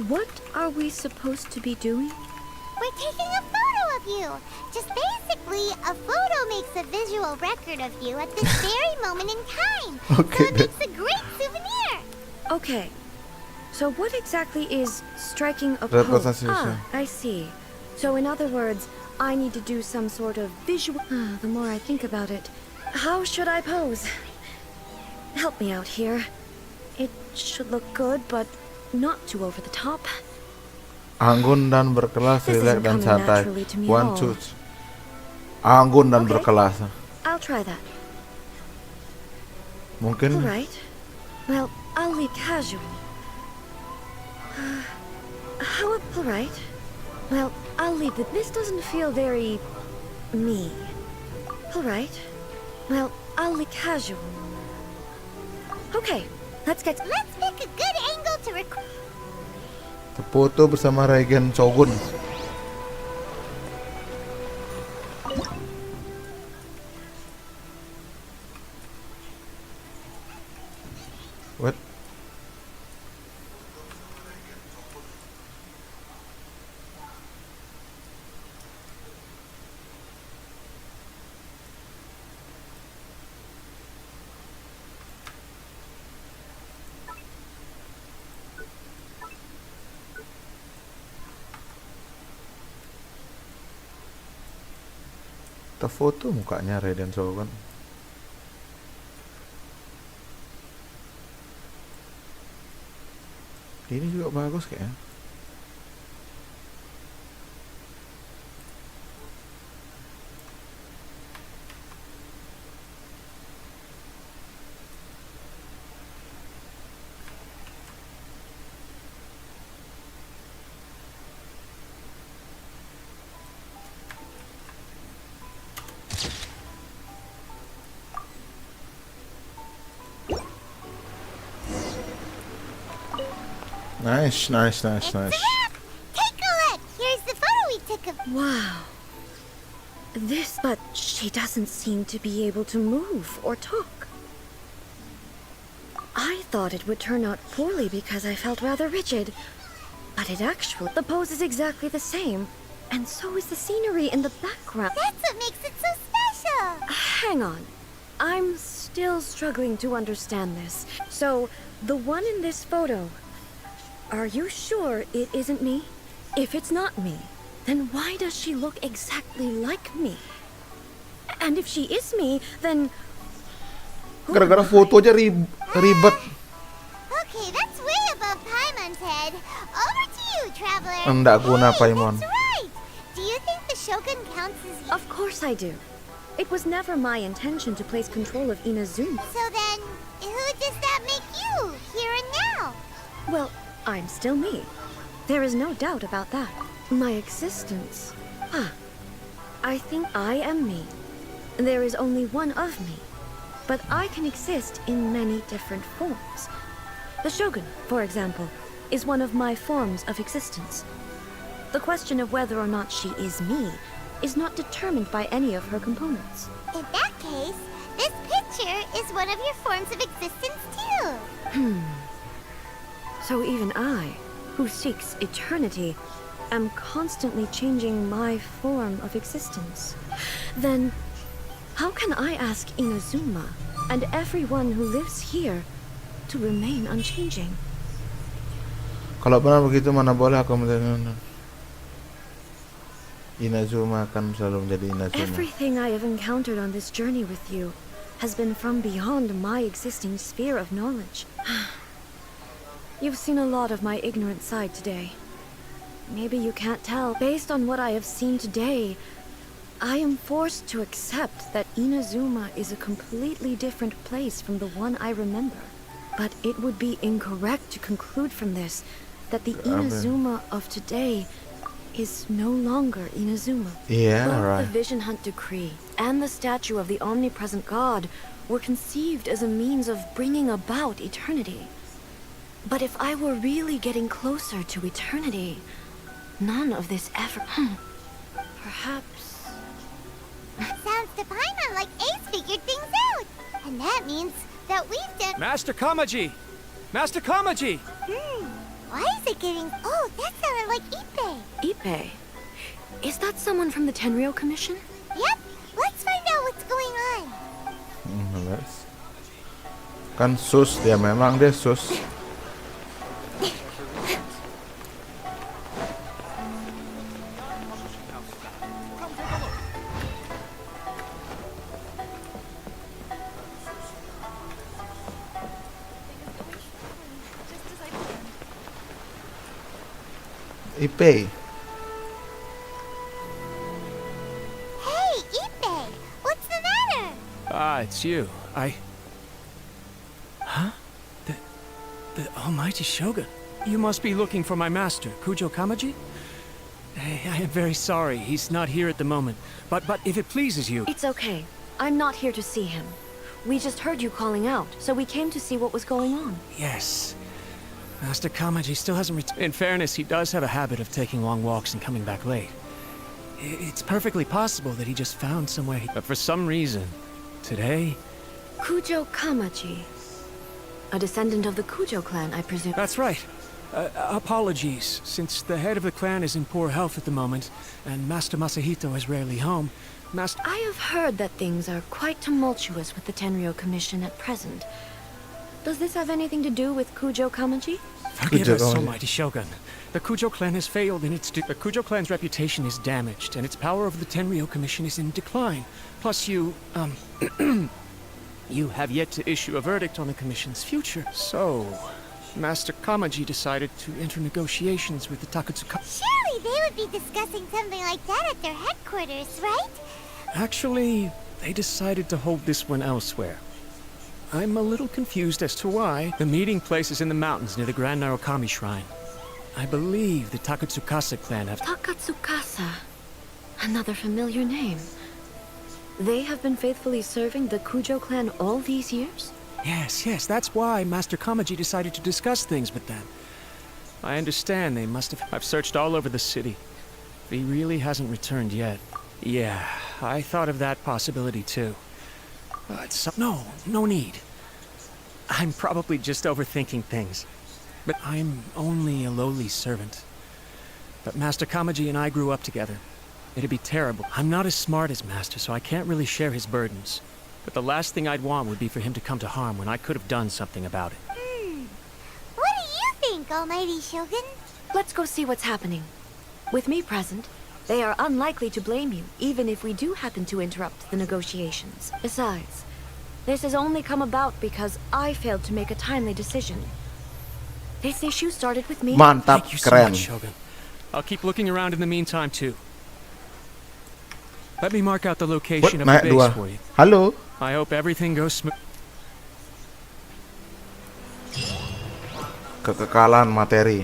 Speaker 14: what are we supposed to be doing?
Speaker 5: We're taking a photo of you. Just basically, a photo makes a visual record of you at this very moment in time.
Speaker 1: Okay,
Speaker 5: So it makes a great souvenir.
Speaker 14: Okay. So what exactly is striking a
Speaker 1: Representasi
Speaker 14: pose?
Speaker 1: visual.
Speaker 14: I see. So in other words, I need to do some sort of visual... the more I think about it. How should I pose? Help me out here. It should look good, but not too over the top.
Speaker 1: Anggun dan berkelas,
Speaker 14: This
Speaker 1: rileks
Speaker 14: isn't
Speaker 1: dan
Speaker 14: coming
Speaker 1: santai.
Speaker 14: naturally to me at
Speaker 1: One,
Speaker 14: all.
Speaker 1: two. Anggun dan
Speaker 14: Okay.
Speaker 1: berkelas.
Speaker 14: I'll try that.
Speaker 1: Mungkin
Speaker 14: All right. Well, I'll leave casual. All right. Well, I'll leave it. This doesn't feel very... me. All right. Well, I'll leave casual. Okay, let's pick
Speaker 5: a good angle to record.
Speaker 1: Foto bersama Regen Shogun. What? Kita foto mukanya Raiden Shogun. Ini juga bagus kayaknya. Nice.
Speaker 5: Take a look. Here's the photo we took of.
Speaker 14: Wow. But she doesn't seem to be able to move or talk. I thought it would turn out poorly because I felt rather rigid. But the pose is exactly the same. And so is the scenery in the background.
Speaker 5: That's what makes it so special.
Speaker 14: Hang on. I'm still struggling to understand this. So, the one in this photo, are you sure it isn't me? If it's not me, then why does she look exactly like me? And if she is me, then...
Speaker 1: Gara-gara foto aja ribet.
Speaker 5: Okay, that's way above Paimon's head. Over to you, traveler.
Speaker 1: Enggak guna Paimon.
Speaker 5: That's right. Do you think the Shogun counts as...
Speaker 14: Of course I do. It was never my intention to place control of Inazuma.
Speaker 5: So then, who does that make you, here and now?
Speaker 14: Well, I'm still me. There is no doubt about that. My existence. I think I am me. There is only one of me. But I can exist in many different forms. The Shogun, for example, is one of my forms of existence. The question of whether or not she is me is not determined by any of her components.
Speaker 5: In that case, this picture is one of your forms of existence too.
Speaker 14: So even I, who seeks eternity, am constantly changing my form of existence. Then, how can I ask Inazuma and everyone who lives here to remain unchanging?
Speaker 1: Kalau benar begitu, mana boleh aku menjadi Inazuma akan selalu menjadi Inazuma.
Speaker 14: Everything I have encountered on this journey with you has been from beyond my existing sphere of knowledge. You've seen a lot of my ignorant side today. Maybe you can't tell. Based on what I have seen today, I am forced to accept that Inazuma is a completely different place from the one I remember. But it would be incorrect to conclude from this that the Inazuma of today is no longer Inazuma.
Speaker 1: Yeah,
Speaker 14: Both
Speaker 1: right.
Speaker 14: the Vision Hunt Decree and the statue of the omnipresent God were conceived as a means of bringing about eternity. But if I were really getting closer to eternity, none of this ever... Perhaps...
Speaker 5: Sounds to Paimon like Ace figured things out. And that means that we've done...
Speaker 8: Master Kamaji! Master Kamaji!
Speaker 5: Why is it getting... Oh, that sounded like Ippei.
Speaker 14: Ippei? Is that someone from the Tenryou Commission?
Speaker 5: Yep. Let's find out what's going on.
Speaker 1: Kan sus, dia memang dia sus. Ippei.
Speaker 5: Hey, Ippei! What's the matter?
Speaker 8: It's you. Huh? The Almighty Shogun. You must be looking for my master, Kujo Kamaji? I am very sorry, he's not here at the moment. But if it pleases you...
Speaker 14: It's okay. I'm not here to see him. We just heard you calling out, so we came to see what was going on.
Speaker 8: Yes. Master Kamaji still hasn't returned. In fairness, he does have a habit of taking long walks and coming back late. It's perfectly possible that he just found somewhere but for some reason, today...
Speaker 14: Kujo Kamaji. A descendant of the Kujo clan, I presume.
Speaker 8: That's right. Apologies, since the head of the clan is in poor health at the moment, and Master Masahito is rarely home.
Speaker 14: I have heard that things are quite tumultuous with the Tenryo Commission at present. Does this have anything to do with Kujo Kamaji?
Speaker 8: Forgive us, almighty Shogun. The Kujo clan has failed in its the Kujo clan's reputation is damaged, and its power over the Tenryo Commission is in decline. Plus you, you have yet to issue a verdict on the Commission's future. So, Master Kamaji decided to enter negotiations with the Takatsuka.
Speaker 5: Surely they would be discussing something like that at their headquarters, right?
Speaker 8: Actually, they decided to hold this one elsewhere. I'm a little confused as to why. The meeting place is in the mountains near the Grand Narukami Shrine. I believe the Takatsukasa clan have...
Speaker 14: Takatsukasa. Another familiar name. They have been faithfully serving the Kujo clan all these years?
Speaker 8: Yes, that's why Master Kamaji decided to discuss things with them. I understand they must have... I've searched all over the city. He really hasn't returned yet. Yeah, I thought of that possibility too. No need. I'm probably just overthinking things. But I'm only a lowly servant. But Master Kamaji and I grew up together. It'd be terrible. I'm not as smart as Master, so I can't really share his burdens. But the last thing I'd want would be for him to come to harm when I could have done something about it.
Speaker 5: What do you think, Almighty Shogun?
Speaker 14: Let's go see what's happening. With me present, they are unlikely to blame you, even if we do happen to interrupt the negotiations. Besides, this has only come about because I failed to make a timely decision. This issue started with me.
Speaker 1: Mantap,
Speaker 8: Thank you so
Speaker 1: keren.
Speaker 8: much, Shogun. I'll keep looking around in the meantime, too. Let me mark out the location of the
Speaker 1: Naik
Speaker 8: base
Speaker 1: dua.
Speaker 8: for you.
Speaker 1: Halo.
Speaker 8: I hope everything goes smooth.
Speaker 1: Kekekalan materi.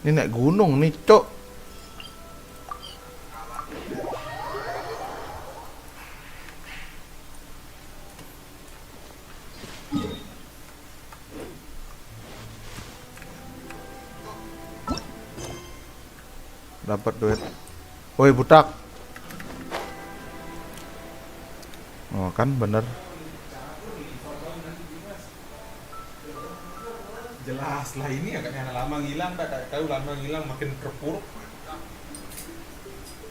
Speaker 1: Ini naik gunung nih, Cok. Dapat duit. Woi, butak. Oh, kan bener.
Speaker 18: Jelas lah, ini agaknya lama ngilang, tak tahu lama ngilang makin terpuruk.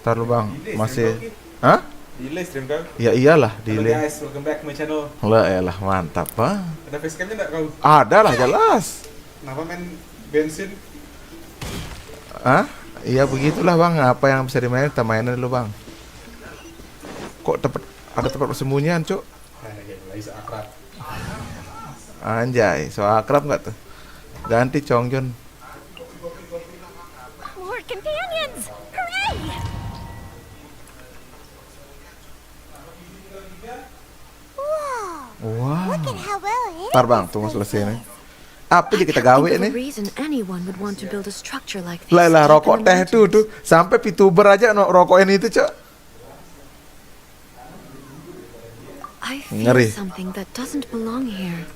Speaker 1: Ntar lu bang, masih... Hah?
Speaker 18: Delay stream kau?
Speaker 1: Ya iyalah, delay.
Speaker 18: Hello guys, welcome back to my channel.
Speaker 1: Lah elah, mantap bang.
Speaker 18: Ada facecamnya enggak kau?
Speaker 1: Ada lah, jelas.
Speaker 18: Kenapa main bensin?
Speaker 1: Hah? Iya begitulah bang, apa yang bisa dimainin kita mainin dulu bang. Kok ada tempat persembunyian, Cuk?
Speaker 18: Ya, iso akrab.
Speaker 1: Anjay, so akrab nggak tuh? Ganti Chongjun.
Speaker 5: More companions! Hooray!
Speaker 1: Wow.
Speaker 5: Look at how well it
Speaker 1: Ntar bang, tunggu selesai nih. Apa aja kita gawe nih?
Speaker 14: Reason anyone would want to build a structure like this.
Speaker 1: Lah rokok teh tuh sampai VTuber aja no rokokin itu, Cok.
Speaker 14: I feel something that doesn't belong here.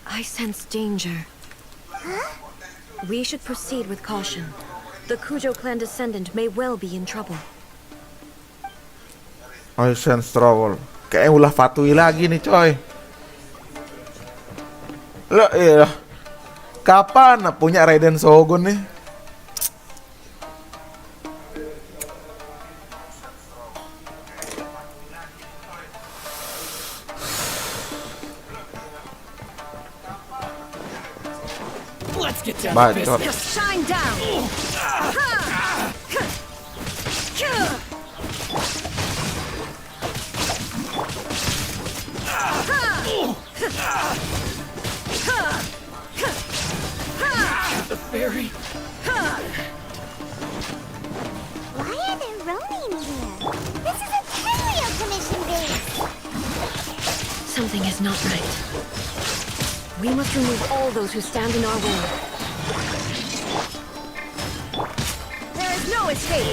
Speaker 14: I sense danger.
Speaker 5: Huh?
Speaker 14: We should proceed with caution. The Kujo clan descendant may well be in trouble.
Speaker 1: I sense trouble. Kayaknya ulah Fatui lagi nih, coy. Loh, iya. Kapan punya Raiden Shogun nih?
Speaker 13: Let's get down to
Speaker 1: Bacot.
Speaker 13: business.
Speaker 15: Shine down!
Speaker 13: The fairy.
Speaker 5: Why are there Ronin here? This is a Tenryo Commission base!
Speaker 14: Something is not right. We must remove all those who stand in our way. is no escape!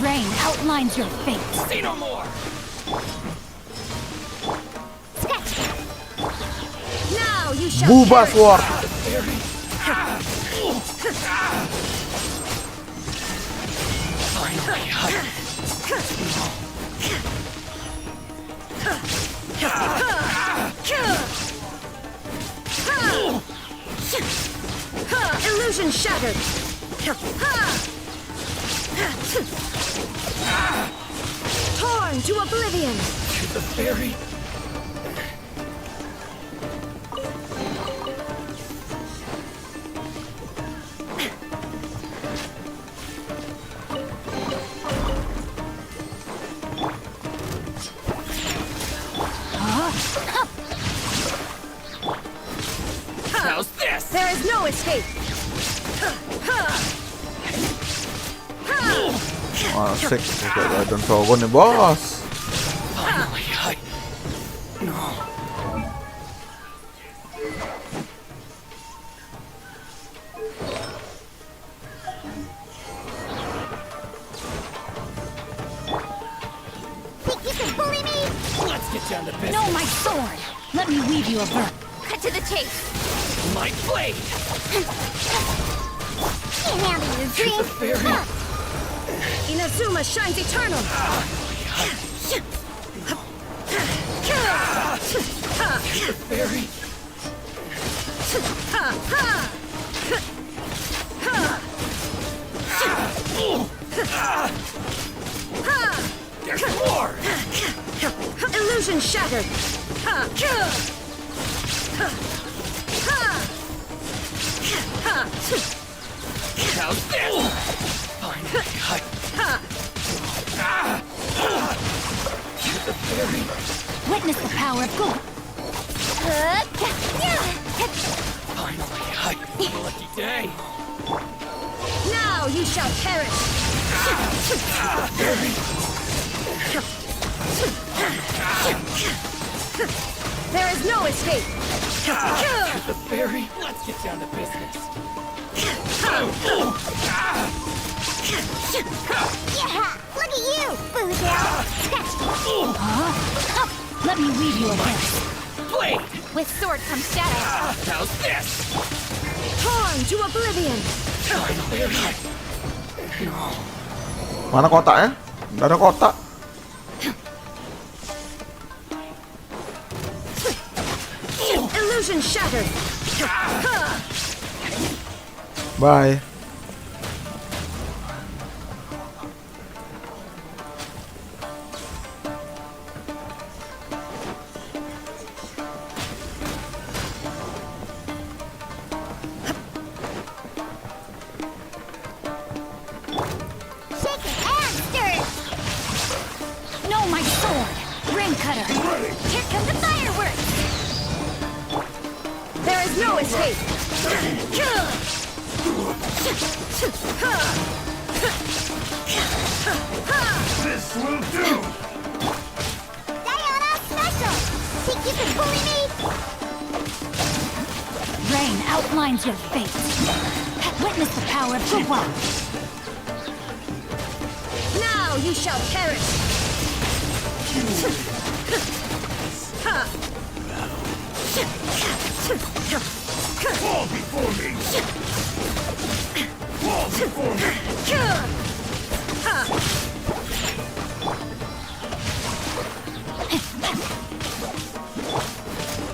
Speaker 15: Rain outlines your fate.
Speaker 6: Say no more!
Speaker 14: Now you shall
Speaker 1: Booba
Speaker 14: perish.
Speaker 1: Sword.
Speaker 14: Illusion shattered. Torn to oblivion.
Speaker 6: To the fairy. How's this?
Speaker 14: There is no escape.
Speaker 1: Asik, kayak dan Shogun nih bos.
Speaker 6: Finally, no.
Speaker 5: Think you can bully me?
Speaker 6: Let's get down to business.
Speaker 15: No, my sword! Let me weave you a verb.
Speaker 2: Cut to the chase.
Speaker 6: My blade.
Speaker 5: Can't handle your
Speaker 6: To the
Speaker 5: dream.
Speaker 6: fairy.
Speaker 14: Inazuma shines eternal.
Speaker 6: To the fairy. There's more.
Speaker 14: Illusion shattered.
Speaker 6: How's this? Finally, to the fairy.
Speaker 15: Witness the power of good.
Speaker 6: Finally, lucky day.
Speaker 14: Now you shall perish. There is no escape.
Speaker 6: To the fairy. Let's get down to business.
Speaker 5: Yeah, look at you, Boozle.
Speaker 15: Let me weave you a verb.
Speaker 6: Blade.
Speaker 2: With sword comes shadow.
Speaker 6: How's this?
Speaker 14: Torn to oblivion.
Speaker 1: Mana kotaknya? Nggak ada kotak.
Speaker 14: Illusion shattered.
Speaker 1: Bye.
Speaker 5: Shake it and stir it.
Speaker 15: No, my sword! Ring cutter!
Speaker 5: Here come the fireworks.
Speaker 14: There is no escape.
Speaker 6: This will do.
Speaker 5: Diana special. Think you can bully me?
Speaker 15: Rain outlines your fate. Witness the power of Kuwa.
Speaker 14: Now you shall perish.
Speaker 6: Fall before me. Fall before me.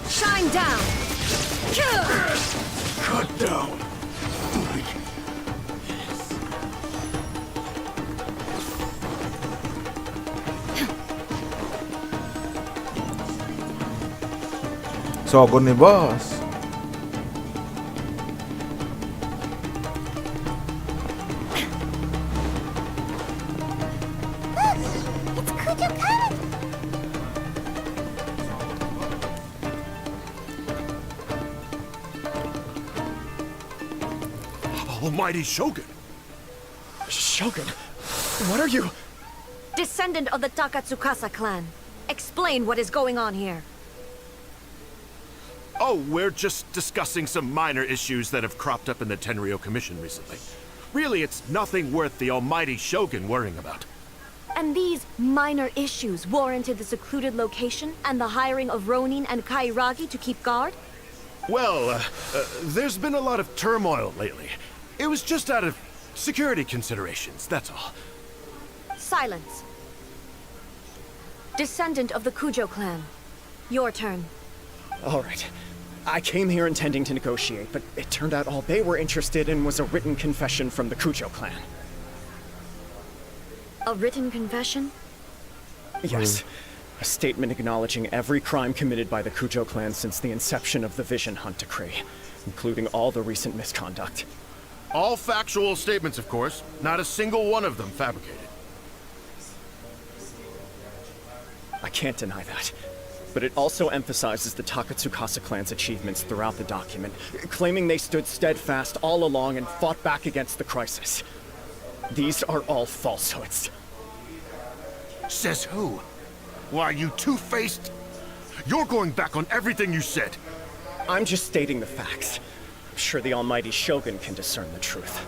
Speaker 14: Shine down.
Speaker 6: Cut down.
Speaker 1: Shogun nih bos.
Speaker 5: It's Kujo coming.
Speaker 19: Almighty Shogun!
Speaker 11: Shogun? What are you?
Speaker 14: Descendant of the Takatsukasa clan. Explain what is going on here.
Speaker 19: Oh, we're just discussing some minor issues that have cropped up in the Tenryo Commission recently. Really, it's nothing worth the almighty Shogun worrying about.
Speaker 14: And these minor issues warranted the secluded location and the hiring of Ronin and Kairagi to keep guard?
Speaker 19: Well, there's been a lot of turmoil lately. It was just out of security considerations, that's all.
Speaker 14: Silence. Descendant of the Kujo clan. Your turn.
Speaker 11: All right. I came here intending to negotiate, but it turned out all they were interested in was a written confession from the Kujo clan.
Speaker 14: A written confession?
Speaker 11: Yes. A statement acknowledging every crime committed by the Kujo clan since the inception of the Vision Hunt Decree, including all the recent misconduct.
Speaker 19: All factual statements, of course. Not a single one of them fabricated.
Speaker 11: I can't deny that. But it also emphasizes the Takatsukasa clan's achievements throughout the document, claiming they stood steadfast all along and fought back against the crisis. These are all falsehoods.
Speaker 19: Says who? Why, you two-faced? You're going back on everything you said.
Speaker 11: I'm just stating the facts. I'm sure the almighty Shogun can discern the truth.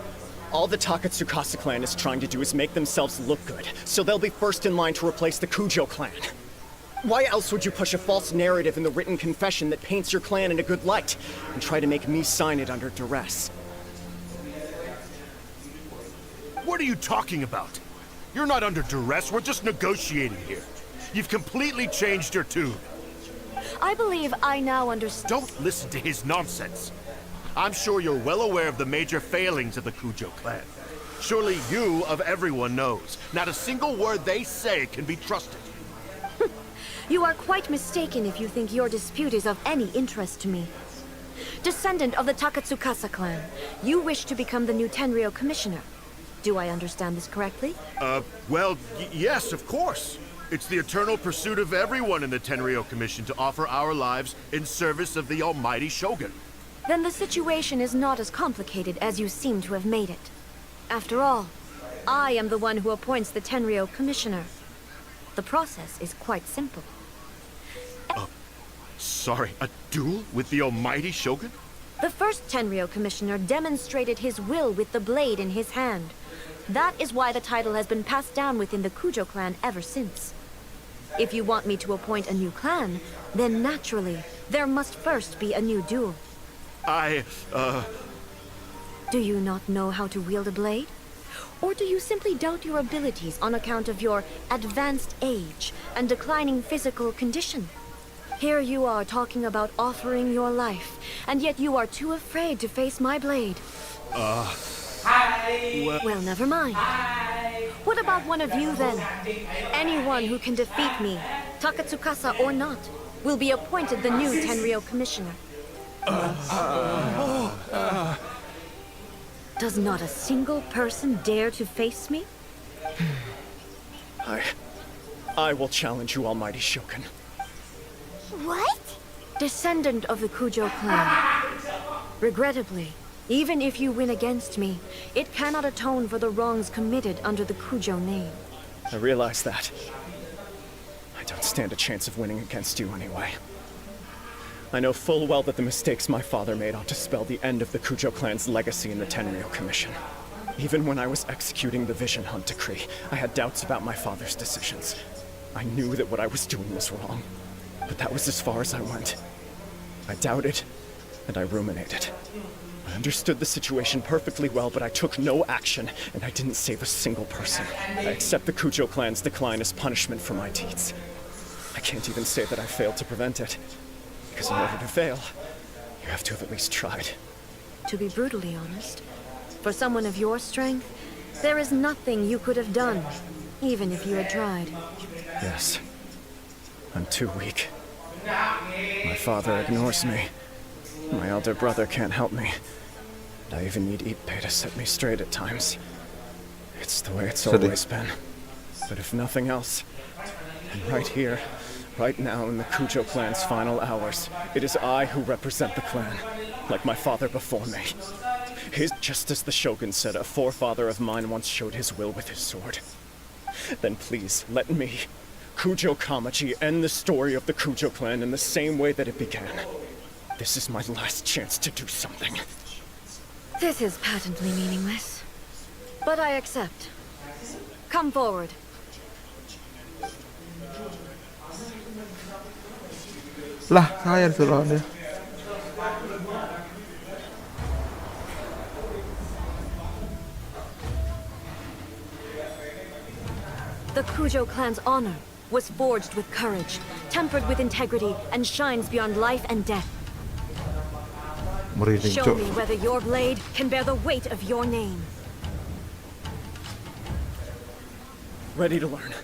Speaker 11: All the Takatsukasa clan is trying to do is make themselves look good, so they'll be first in line to replace the Kujo clan. Why else would you push a false narrative in the written confession that paints your clan in a good light, and try to make me sign it under duress?
Speaker 19: What are you talking about? You're not under duress, we're just negotiating here. You've completely changed your tune.
Speaker 14: I believe I now understand.
Speaker 19: Don't listen to his nonsense. I'm sure you're well aware of the major failings of the Kujo clan. Surely you, of everyone, knows. Not a single word they say can be trusted.
Speaker 14: You are quite mistaken if you think your dispute is of any interest to me. Descendant of the Takatsukasa clan, you wish to become the new Tenryo commissioner. Do I understand this correctly?
Speaker 19: Well, yes, of course. It's the eternal pursuit of everyone in the Tenryo Commission to offer our lives in service of the almighty Shogun.
Speaker 14: Then the situation is not as complicated as you seem to have made it. After all, I am the one who appoints the Tenryo commissioner. The process is quite simple.
Speaker 19: Sorry, a duel with the almighty Shogun?
Speaker 14: The first Tenryo commissioner demonstrated his will with the blade in his hand. That is why the title has been passed down within the Kujo clan ever since. If you want me to appoint a new clan, then naturally, there must first be a new duel. Do you not know how to wield a blade? Or do you simply doubt your abilities on account of your advanced age and declining physical condition? Here you are talking about offering your life, and yet you are too afraid to face my blade. Well, never mind. What about one of you, then? Anyone who can defeat me, Takatsukasa or not, will be appointed the new Tenryo commissioner. Does not a single person dare to face me?
Speaker 11: I will challenge you, almighty Shogun.
Speaker 5: What?
Speaker 14: Descendant of the Kujo clan. Regrettably, even if you win against me, it cannot atone for the wrongs committed under the Kujo name.
Speaker 11: I realize that. I don't stand a chance of winning against you anyway. I know full well that the mistakes my father made ought to spell the end of the Kujo clan's legacy in the Tenryo Commission. Even when I was executing the Vision Hunt Decree, I had doubts about my father's decisions. I knew that what I was doing was wrong, but that was as far as I went. I doubted, and I ruminated. I understood the situation perfectly well, but I took no action, and I didn't save a single person. I accept the Kujo clan's decline as punishment for my deeds. I can't even say that I failed to prevent it, because in order to fail, you have to have at least tried.
Speaker 14: To be brutally honest, for someone of your strength, there is nothing you could have done, even if you had tried.
Speaker 11: Yes. I'm too weak. My father ignores me. My elder brother can't help me. And I even need Ippei to set me straight at times. It's the way it's always been. But if nothing else, then right here, right now in the Kujo clan's final hours, it is I who represent the clan, like my father before me. Just as the Shogun said, a forefather of mine once showed his will with his sword. Then please, let me, Kujo Kamaji, end the story of the Kujo clan in the same way that it began. This is my last chance to do something.
Speaker 14: This is patently meaningless. But I accept. Come forward.
Speaker 1: Lah, saya disuruh dia.
Speaker 14: The Kujo clan's honor was forged with courage, tempered with integrity, and shines beyond life and death.
Speaker 1: Merinding,
Speaker 14: Show
Speaker 1: Cok.
Speaker 14: me whether your blade can bear the weight of your name.
Speaker 11: Ready to learn.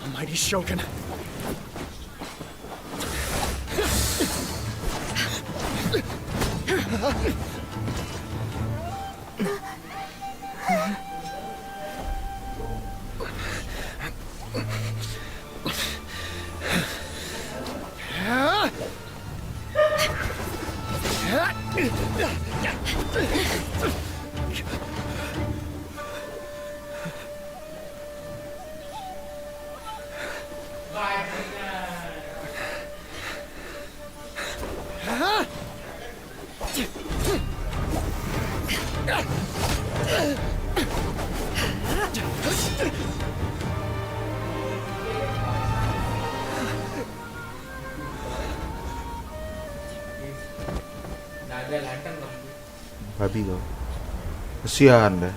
Speaker 11: Almighty Shogun.
Speaker 1: Babi kau. Kesian deh.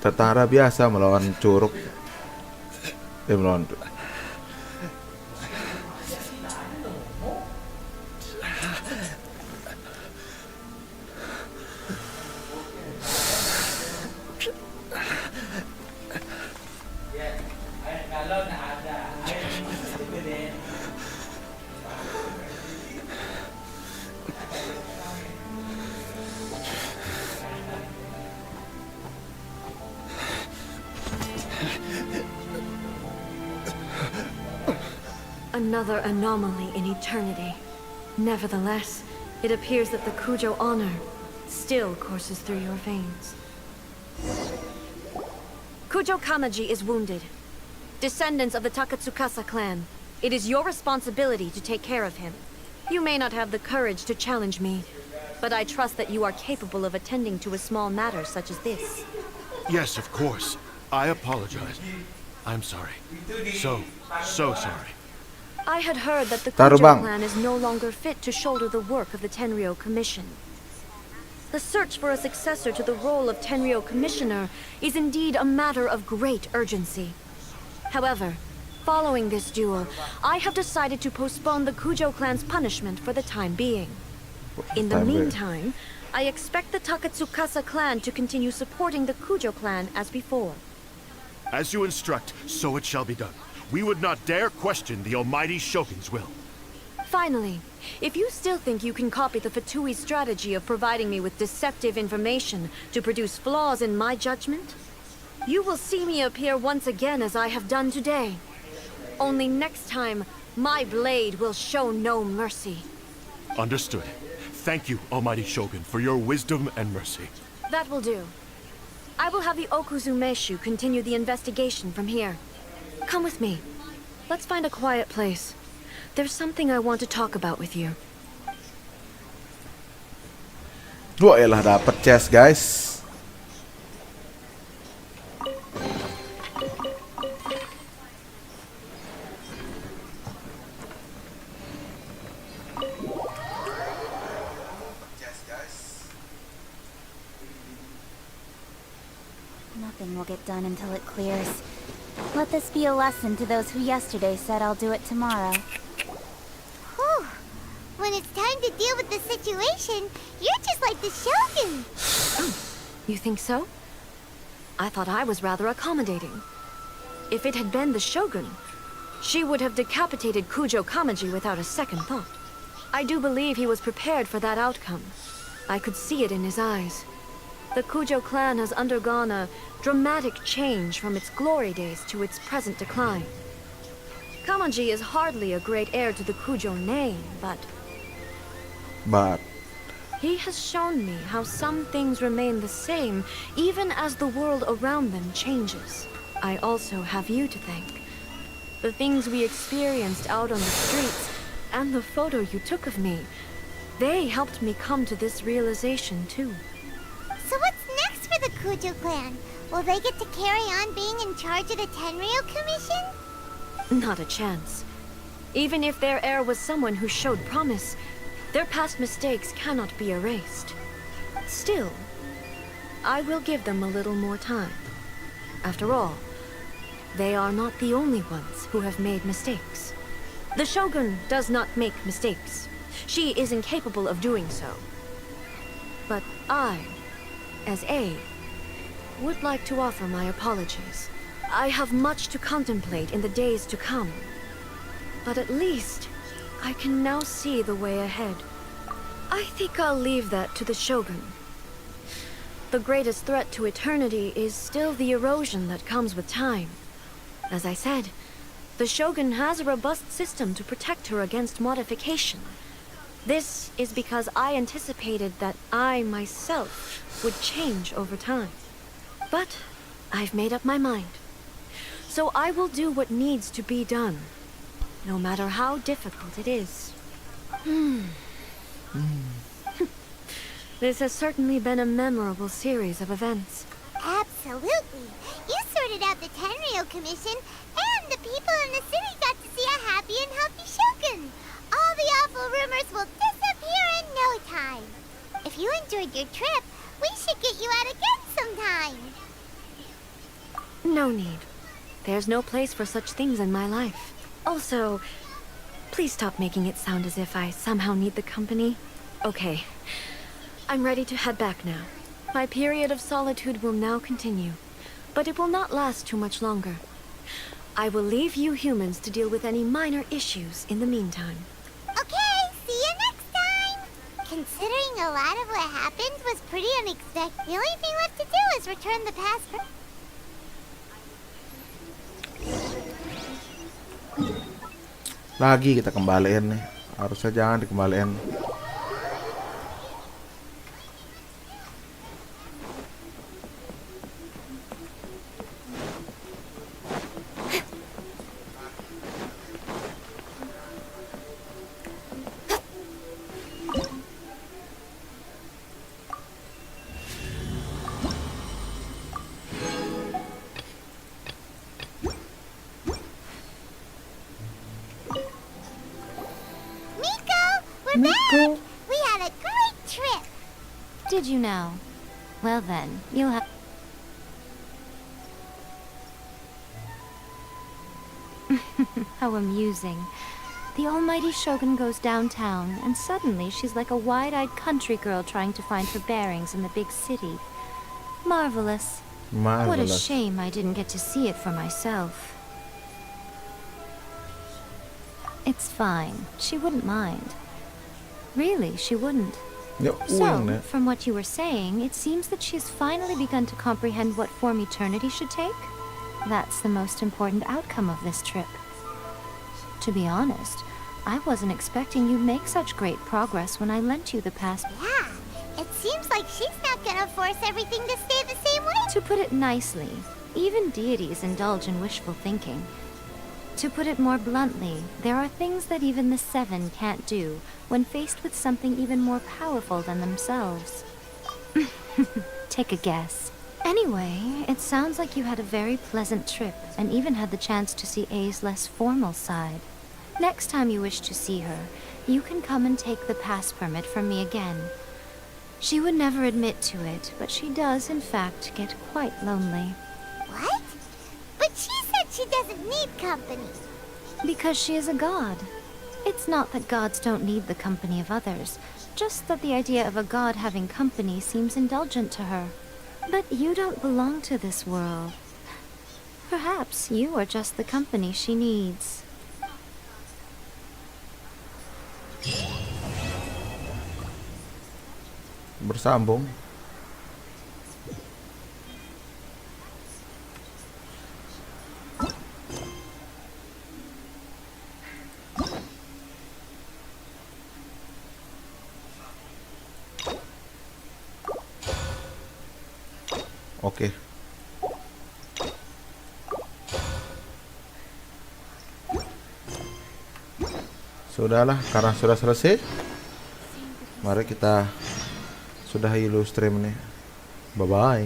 Speaker 1: Tentara biasa melawan curug. Melawan
Speaker 14: Another anomaly in eternity. Nevertheless, it appears that the Kujo honor still courses through your veins. Kujo Kamaji is wounded. Descendants of the Takatsukasa clan, it is your responsibility to take care of him. You may not have the courage to challenge me, but I trust that you are capable of attending to a small matter such as this.
Speaker 19: Yes, of course. I apologize. I'm sorry. So sorry.
Speaker 14: I had heard that the
Speaker 1: Taruh,
Speaker 14: Kujo
Speaker 1: Bang.
Speaker 14: clan is no longer fit to shoulder the work of the Tenryo Commission. The search for a successor to the role of Tenryo Commissioner is indeed a matter of great urgency. However, following this duel, I have decided to postpone the Kujo clan's punishment for the time being. In the
Speaker 1: Time being.
Speaker 14: meantime, I expect the Takatsukasa clan to continue supporting the Kujo clan as before.
Speaker 19: As you instruct, so it shall be done. We would not dare question the almighty Shogun's will.
Speaker 14: Finally, if you still think you can copy the Fatui's strategy of providing me with deceptive information to produce flaws in my judgment, you will see me appear once again as I have done today. Only next time, my blade will show no mercy.
Speaker 19: Understood. Thank you, almighty Shogun, for your wisdom and mercy.
Speaker 14: That will do. I will have the Okuzumeshu continue the investigation from here. Come with me. Let's find a quiet place. There's something I want to talk about with you.
Speaker 1: Wah, elah dapat chest, guys.
Speaker 5: Nothing will get done until it clears. Let this be a lesson to those who yesterday said I'll do it tomorrow.
Speaker 3: Whew. When it's time to deal with the situation, you're just like the Shogun.
Speaker 14: You think so? I thought I was rather accommodating. If it had been the Shogun, she would have decapitated Kujo Kamaji without a second thought. I do believe he was prepared for that outcome. I could see it in his eyes. The Kujo clan has undergone a dramatic change from its glory days to its present decline. Kamaji is hardly a great heir to the Kujo name, but he has shown me how some things remain the same even as the world around them changes. I also have you to thank. The things we experienced out on the streets and the photo you took of me, they helped me come to this realization too.
Speaker 5: So what's next for the Kujo clan? Will they get to carry on being in charge of the Tenryo Commission?
Speaker 14: Not a chance. Even if their heir was someone who showed promise, their past mistakes cannot be erased. Still, I will give them a little more time. After all, they are not the only ones who have made mistakes. The Shogun does not make mistakes. She is incapable of doing so. But I, as A, would like to offer my apologies. I have much to contemplate in the days to come. But at least, I can now see the way ahead. I think I'll leave that to the Shogun. The greatest threat to eternity is still the erosion that comes with time. As I said, the Shogun has a robust system to protect her against modification. This is because I anticipated that I myself would change over time. But I've made up my mind. So I will do what needs to be done, no matter how difficult it is. This has certainly been a memorable series of events.
Speaker 5: Absolutely. You sorted out the Tenryo Commission, and the people in the city got to see a happy and healthy Shogun. All the awful rumors will disappear in no time. If you enjoyed your trip, we should get you out again sometime.
Speaker 14: No need. There's no place for such things in my life. Also, please stop making it sound as if I somehow need the company. Okay, I'm ready to head back now. My period of solitude will now continue, but it will not last too much longer. I will leave you humans to deal with any minor issues in the meantime.
Speaker 5: Okay, see you next time! Considering a lot of what happened was pretty unexpected, the only thing left to do is return the passport.
Speaker 1: Lagi kita kembaliin nih. Harusnya jangan dikembaliin.
Speaker 5: We're back! We had a great trip!
Speaker 12: Did you now? Well then, you'll have... How amusing. The almighty Shogun goes downtown, and suddenly she's like a wide-eyed country girl trying to find her bearings in the big city. Marvelous. What a shame I didn't get to see it for myself. It's fine. She wouldn't mind. Really, she wouldn't. So, from what you were saying, it seems that she's finally begun to comprehend what form eternity should take. That's the most important outcome of this trip. To be honest, I wasn't expecting you'd make such great progress when I lent you the passport.
Speaker 5: Yeah, it seems like she's not gonna force everything to stay the same way.
Speaker 12: To put it nicely, even deities indulge in wishful thinking. To put it more bluntly, there are things that even the Seven can't do when faced with something even more powerful than themselves. Take a guess. Anyway, it sounds like you had a very pleasant trip and even had the chance to see A's less formal side. Next time you wish to see her, you can come and take the pass permit from me again. She would never admit to it, but she does, in fact, get quite lonely.
Speaker 5: What? But she said she doesn't need company.
Speaker 12: Because she is a god. It's not that gods don't need the company of others, just that the idea of a god having company seems indulgent to her. But you don't belong to this world. Perhaps you are just the company she needs.
Speaker 1: Bersambung. Oke. Sudahlah, karena sudah selesai. Mari kita sudahi dulu stream nih. Bye bye.